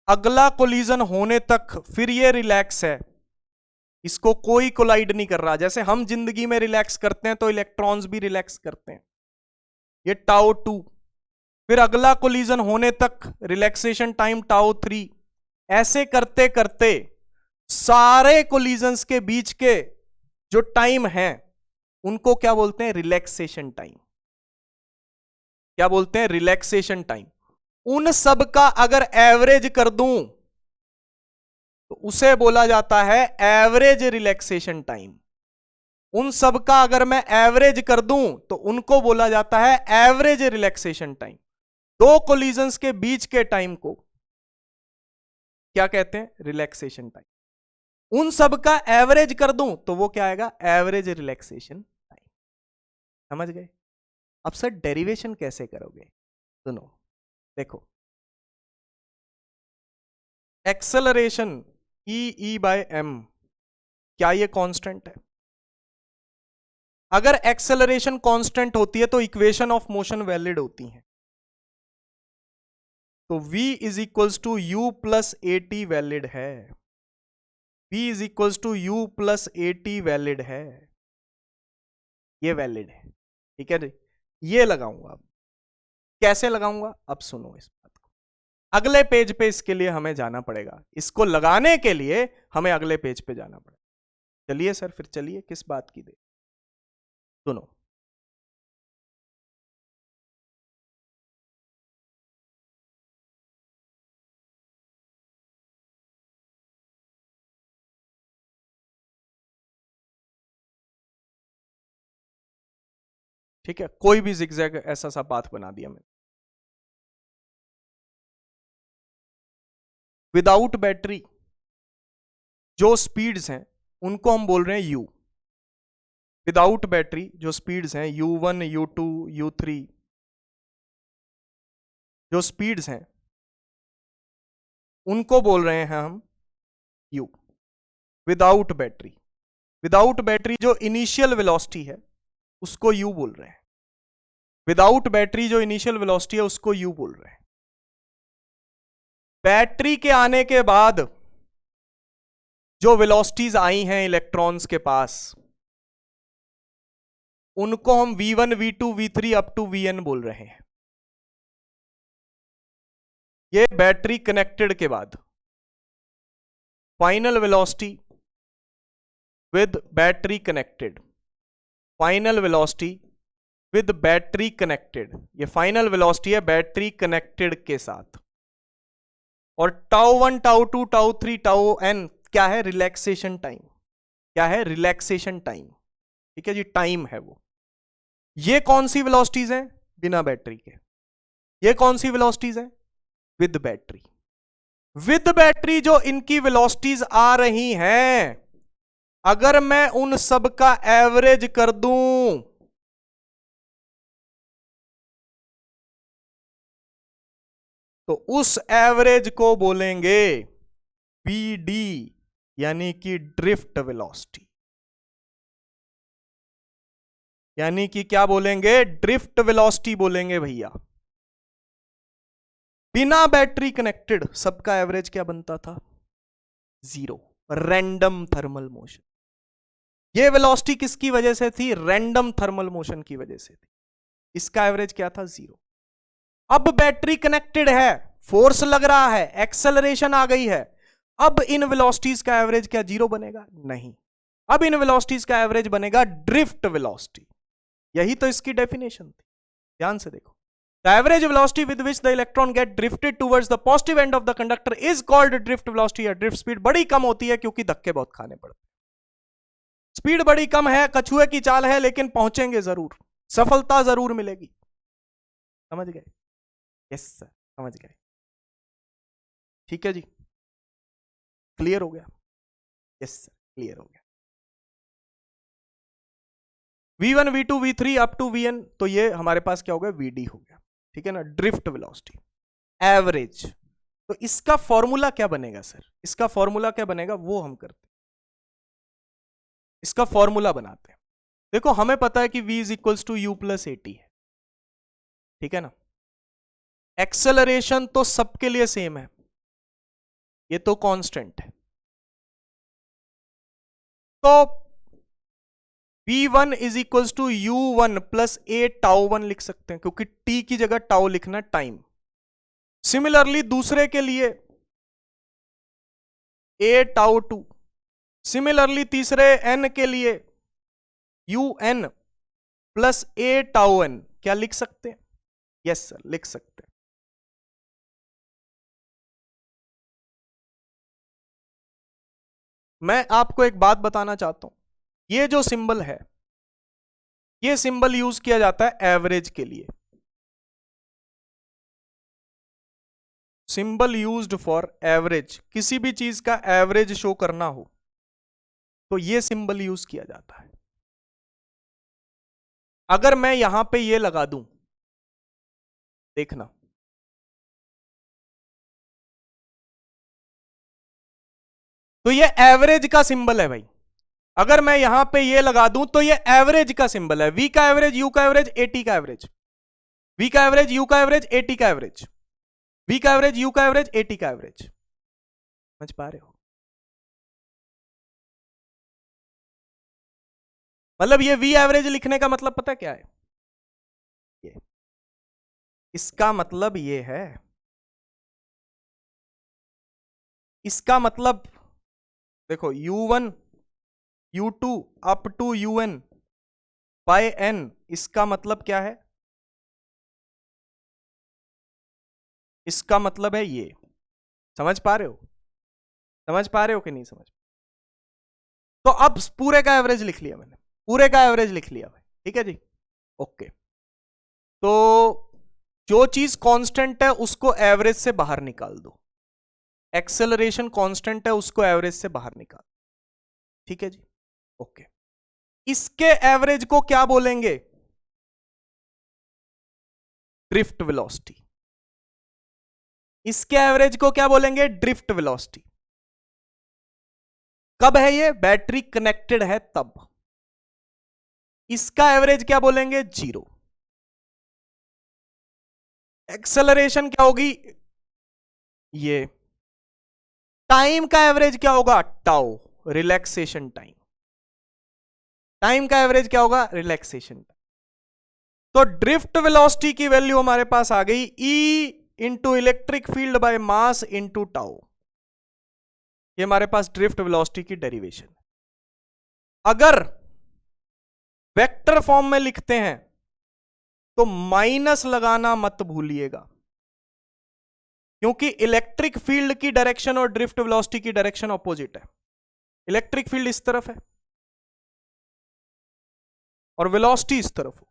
अगला कोलिजन होने तक फिर ये रिलैक्स है, इसको कोई कोलाइड नहीं कर रहा, जैसे हम जिंदगी में रिलैक्स करते हैं तो इलेक्ट्रॉन्स भी रिलैक्स करते हैं, ये टाउ 2। फिर अगला कोलिजन होने तक रिलैक्सेशन टाइम टाउ 3, ऐसे करते करते सारे कोलिजन्स के बीच के जो टाइम है उनको क्या बोलते हैं? Relaxation time. क्या बोलते हैं? Relaxation time. उन सब का अगर एवरेज कर दूं तो उसे बोला जाता है एवरेज रिलैक्सेशन टाइम। उन सब का अगर मैं एवरेज कर दूं तो उनको बोला जाता है एवरेज रिलैक्सेशन टाइम। दो कोलिजन्स के बीच के टाइम को क्या कहते हैं? Relaxation time. उन सब का एवरेज कर दूं तो वो क्या आएगा? Average relaxation time. समझ गए? अब सर डेरिवेशन कैसे करोगे? सुनो, देखो, एक्सेलरेशन ई बाय एम, क्या ये कांस्टेंट है? अगर एक्सेलरेशन कांस्टेंट होती है तो इक्वेशन ऑफ मोशन वैलिड होती है। तो v is equals to u plus a t valid है, v is equals to u plus a t valid है, ये वैलिड है। ठीक है जी, ये लगाऊंगा। अब कैसे लगाऊंगा? अब सुनो इस बात को, अगले पेज पे इसके लिए हमें जाना पड़ेगा, इसको लगाने के लिए हमें अगले पेज पे जाना पड़ेगा। चलिए सर, फिर चलिए, किस बात की दे, सुनो। ठीक है, कोई भी जिगजैग ऐसा सा पाथ बना दिया मैंने। विदाउट बैटरी जो स्पीड्स हैं उनको हम बोल रहे हैं यू। विदाउट बैटरी जो स्पीड्स हैं u1, u2, u3, जो स्पीड्स हैं उनको बोल रहे हैं हम u। Without battery, without battery जो इनिशियल वेलोसिटी है उसको u बोल रहे हैं। विदाउट बैटरी जो इनिशियल वेलोसिटी है उसको u बोल रहे हैं। बैटरी के आने के बाद जो वेलोसिटीज आई हैं इलेक्ट्रॉन्स के पास उनको हम v1, v2, v3 up to vn बोल रहे हैं। ये बैटरी कनेक्टेड के बाद final velocity with battery connected, final velocity with battery connected, ये फाइनल वेलोसिटी है बैटरी कनेक्टेड के साथ। और tau 1 tau 2 tau 3 tau n क्या है? Relaxation time. क्या है? Relaxation time. ठीक है जी, टाइम है वो। ये कौन सी वेलोसिटीज हैं? बिना बैटरी के। ये कौन सी वेलोसिटीज हैं? With battery. विद बैटरी जो इनकी वेलोसिटीज आ रही हैं, अगर मैं उन सब का एवरेज कर दूं तो उस एवरेज को बोलेंगे VD, यानी कि ड्रिफ्ट वेलोसिटी। यानी कि क्या बोलेंगे? ड्रिफ्ट वेलोसिटी बोलेंगे भैया। बिना बैटरी कनेक्टेड सबका एवरेज क्या बनता था? 0। Random thermal motion. ये वेलोसिटी किसकी वजह से थी? रैंडम थर्मल मोशन की वजह से थी। इसका एवरेज क्या था? 0। अब बैटरी कनेक्टेड है, फोर्स लग रहा है, एक्सेलरेशन आ गई है। अब इन वेलोसिटीज का एवरेज क्या 0 बनेगा? नहीं। अब इन वेलोसिटीज का एवरेज बनेगा ड्रिफ्ट वेलोसिटी। यही तो इसकी डेफिनेशन थी। ध्यान से देखो, the average velocity with which the electron get drifted towards the positive end of the conductor is called drift velocity या drift speed। बड़ी कम होती है क्योंकि धक्के बहुत खाने पड़ते हैं। स्पीड बड़ी कम है, कछुए की चाल है, लेकिन पहुंचेंगे जरूर, सफलता जरूर मिलेगी। समझ गए? यस सर, समझ गए। ठीक है जी, क्लियर हो गया? यस सर, क्लियर हो गया। V1 V2 V3 up to Vn, तो ये हमारे पास क्या हो गया? VD हो गया। ठीक है ना, ड्रिफ्ट वेलोसिटी एवरेज। तो इसका फॉर्मूला क्या बनेगा सर? इसका फॉर्मूला क्या बनेगा वो हम करते हैं। इसका फॉर्मूला बनाते हैं। देखो, हमें पता है कि V is equals to U plus AT है। ठीक है ना। एक्सेलरेशन तो सबके लिए सेम है, ये तो कांस्टेंट है। तो V1 is equals to U1 plus A tau 1 लिख सकते हैं, क्योंकि T की जगह टाउ लिखना टाइम। सिमिलरली दूसरे के लिए A टाउ 2, सिमिलरली तीसरे N के लिए UN plus A tau N क्या लिख सकते हैं? यस सर, लिख सकते हैं। मैं आपको एक बात बताना चाहता हूं, ये जो सिंबल है, ये सिंबल यूज किया जाता है एवरेज के लिए। सिंबल यूज्ड फॉर एवरेज, किसी भी चीज का एवरेज शो करना हो तो ये सिंबल यूज किया जाता है। अगर मैं यहां पे ये लगा दूं, देखना, तो ये एवरेज का सिंबल है भाई। अगर मैं यहां पे ये लगा दूं तो ये एवरेज का सिंबल है। V का एवरेज, U का एवरेज, AT का एवरेज। V का एवरेज, U का एवरेज, AT का एवरेज। V का एवरेज, U का एवरेज, AT का एवरेज। समझ पा रहे हो? मतलब ये V एवरेज लिखने का मतलब पता क्या है? ये, इसका मतलब ये है, इसका मतलब देखो, U1 U2 up to UN by N, इसका मतलब क्या है? इसका मतलब है ये। समझ पा रहे हो? समझ पा रहे हो कि नहीं समझ? तो अब पूरे का एवरेज लिख लिया मैंने, पूरे का एवरेज लिख लिया भाई। ठीक है जी, ओके। तो जो चीज कांस्टेंट है उसको एवरेज से बाहर निकाल दो। एक्सेलरेशन कांस्टेंट है, उसको एवरेज से बाहर निकाल। ठीक है जी, ओके। इसके एवरेज को क्या बोलेंगे? Drift velocity. इसके एवरेज को क्या बोलेंगे? Drift velocity. कब है ये? बैटरी कनेक्टेड है तब। इसका एवरेज क्या बोलेंगे? 0। एक्सेलरेशन क्या होगी? ये। टाइम का एवरेज क्या होगा? Tau, relaxation time. टाइम का एवरेज क्या होगा? Relaxation time. तो ड्रिफ्ट वेलोसिटी की वैल्यू हमारे पास आ गई E into electric field by mass into tau. ये हमारे पास ड्रिफ्ट वेलोसिटी की डेरिवेशन। अगर वेक्टर फॉर्म में लिखते हैं तो माइनस लगाना मत भूलिएगा, क्योंकि इलेक्ट्रिक फील्ड की डायरेक्शन और ड्रिफ्ट वेलोसिटी की डायरेक्शन ऑपोजिट है। इलेक्ट्रिक फील्ड इस तरफ है और वेलोसिटी इस तरफ हो।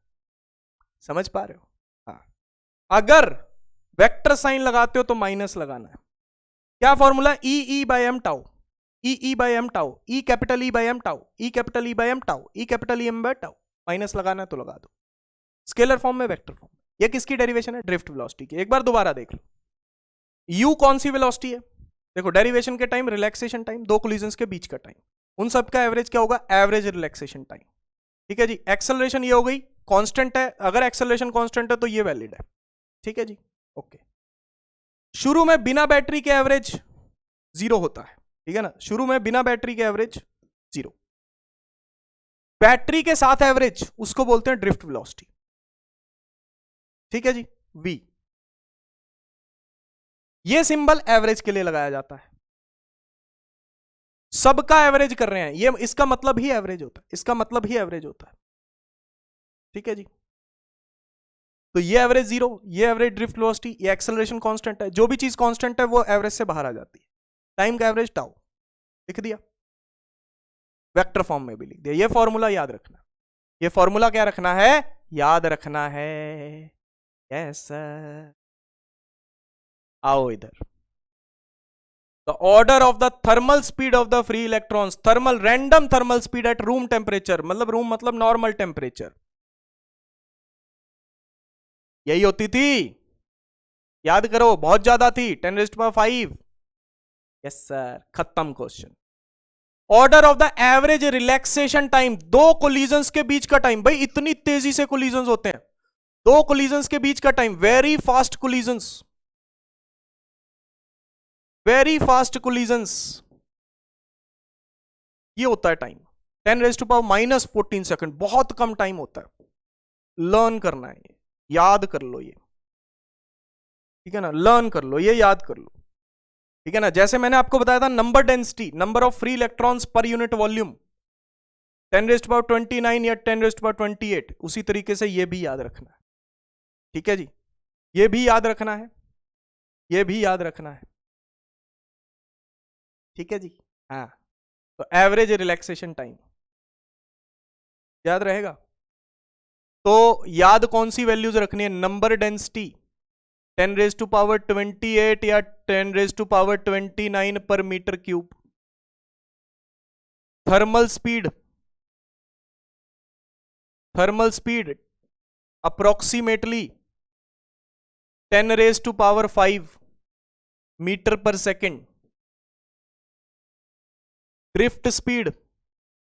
समझ पा रहे हो? हाँ, अगर वेक्टर साइन लगाते हो तो माइनस लगाना है। क्या formula? E by m tau, e by m tau, e capital E by m tau, e capital E by m tau, e capital E m by tau. Minus लगाना है तो लगा दो, स्केलर फॉर्म में, वेक्टर फॉर्म। ये किसकी डेरिवेशन है? ड्रिफ्ट वेलोसिटी की। एक बार दोबारा देख लो, u कौन सी वेलोसिटी है? देखो, डेरिवेशन के टाइम, रिलैक्सेशन टाइम, दो कोलिजन्स के बीच का टाइम, उन सब का एवरेज क्या होगा? Average relaxation time. ठीक है जी। एक्सेलरेशन ये हो गई, कांस्टेंट है। अगर एक्सेलरेशन कांस्टेंट है तो ये वैलिड है। ठीक है जी, ओके। शुरू में बिना बैटरी के एवरेज 0 होता है, ठीक है ना? शुरू में बिना बैटरी के एवरेज 0। बैटरी के साथ एवरेज, उसको बोलते हैं ड्रिफ्ट वेलोसिटी। ठीक है जी, v। ये सिंबल एवरेज के लिए लगाया जाता है। सबका एवरेज कर रहे हैं, ये इसका मतलब ही एवरेज होता है, इसका मतलब ही एवरेज होता है। ठीक है जी। तो ये एवरेज 0, ये एवरेज ड्रिफ्ट वेलोसिटी, ये एक्सेलरेशन कांस्टेंट है। जो भी चीज कांस्टेंट है वो एवरेज से बाहर आ जाती है। टाइम का एवरेज टाउ लिख दिया, वेक्टर फॉर्म में भी लिख दिया। ये फॉर्मूला याद रखना, ये फॉर्मूला क्या रखना है? याद रखना है। Yes sir. आओ इधर। The order of the thermal speed of the free electrons, thermal random thermal speed at room temperature, मतलब रूम मतलब नॉर्मल टेम्परेचर, यही होती थी। याद करो, बहुत ज्यादा थी, 10⁵। यस सर, खत्म question. Order of the average relaxation time, दो कोलिजन्स के बीच का टाइम। भाई इतनी तेजी से कोलिजन्स होते हैं, दो कोलिजन्स के बीच का time, very fast collisions, very fast collisions, ये होता है टाइम 10⁻⁻14 सेकंड। बहुत कम टाइम होता है। लर्न करना है, ये याद कर लो, ये ठीक है ना? लर्न कर लो, ये याद कर लो, ठीक है ना? जैसे मैंने आपको बताया था, number density, number of free electrons per unit volume 10⁻29 या 10⁻28, उसी तरीके से ये भी याद रखना है। ठीक है जी, ये भी याद रखना है, ये भी याद रखना है। ठीक है जी, हाँ। तो एवरेज रिलैक्सेशन टाइम याद रहेगा। तो याद कौन सी वैल्यूज रखनी है? नंबर डेंसिटी 10⁻28 या 10⁻29 per metre cube. Thermal speed, thermal speed approximately 10⁵5 metre per second. Drift speed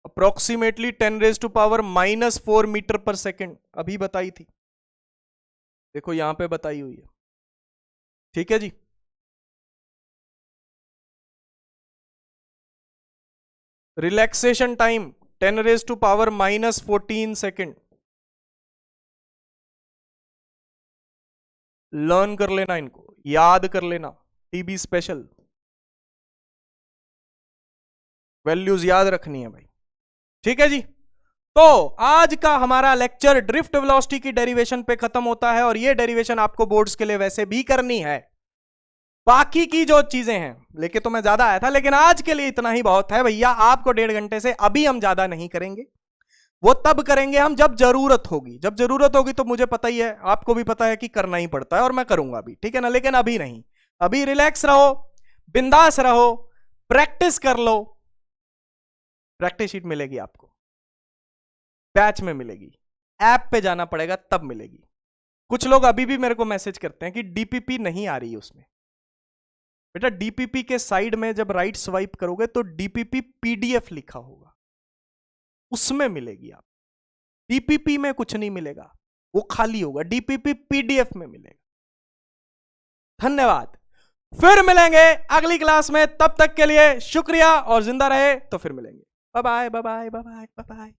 approximately 10⁻⁻4 metre per second, अभी बताई थी, देखो यहां पे बताई हुई है। ठीक है जी। Relaxation time 10⁻⁻14 second. लर्न कर लेना, इनको याद कर लेना, टीबी स्पेशल वैल्यूज याद रखनी है भाई। ठीक है जी। तो आज का हमारा लेक्चर ड्रिफ्ट वेलोसिटी की डेरिवेशन पे खत्म होता है, और ये डेरिवेशन आपको बोर्ड्स के लिए वैसे भी करनी है। बाकी की जो चीजें हैं, लेके तो मैं ज्यादा आया था, लेकिन आज के लिए इतना ही बहुत है भैया। आपको 1.5 घंटे से, अभी हम ज्यादा नहीं करेंगे, वो तब करेंगे हम जब जरूरत होगी। जब जरूरत होगी तो मुझे पता ही है, आपको भी पता है कि करना ही पड़ता है, और मैं करूंगा भी, ठीक है ना? लेकिन अभी नहीं, अभी रिलैक्स रहो, बिंदास रहो, प्रैक्टिस कर लो। प्रैक्टिस शीट मिलेगी आपको, बैच में मिलेगी, ऐप पे जाना पड़ेगा तब मिलेगी। कुछ लोग अभी भी मेरे को मैसेज करते हैं कि डीपीपी नहीं आ रही है उसमें। बेटा डीपीपी के साइड में जब राइट स्वाइप करोगे तो डीपीपी पीडीएफ लिखा होगा, उसमें मिलेगी। आप डीपीपी में कुछ नहीं मिलेगा, वो खाली होगा, डीपीपी पीडीएफ में मिलेगा। धन्यवाद, फिर मिलेंगे अगली क्लास में, तब तक के लिए शुक्रिया, और जिंदा रहे तो फिर मिलेंगे। Bye bye bye bye bye bye bye.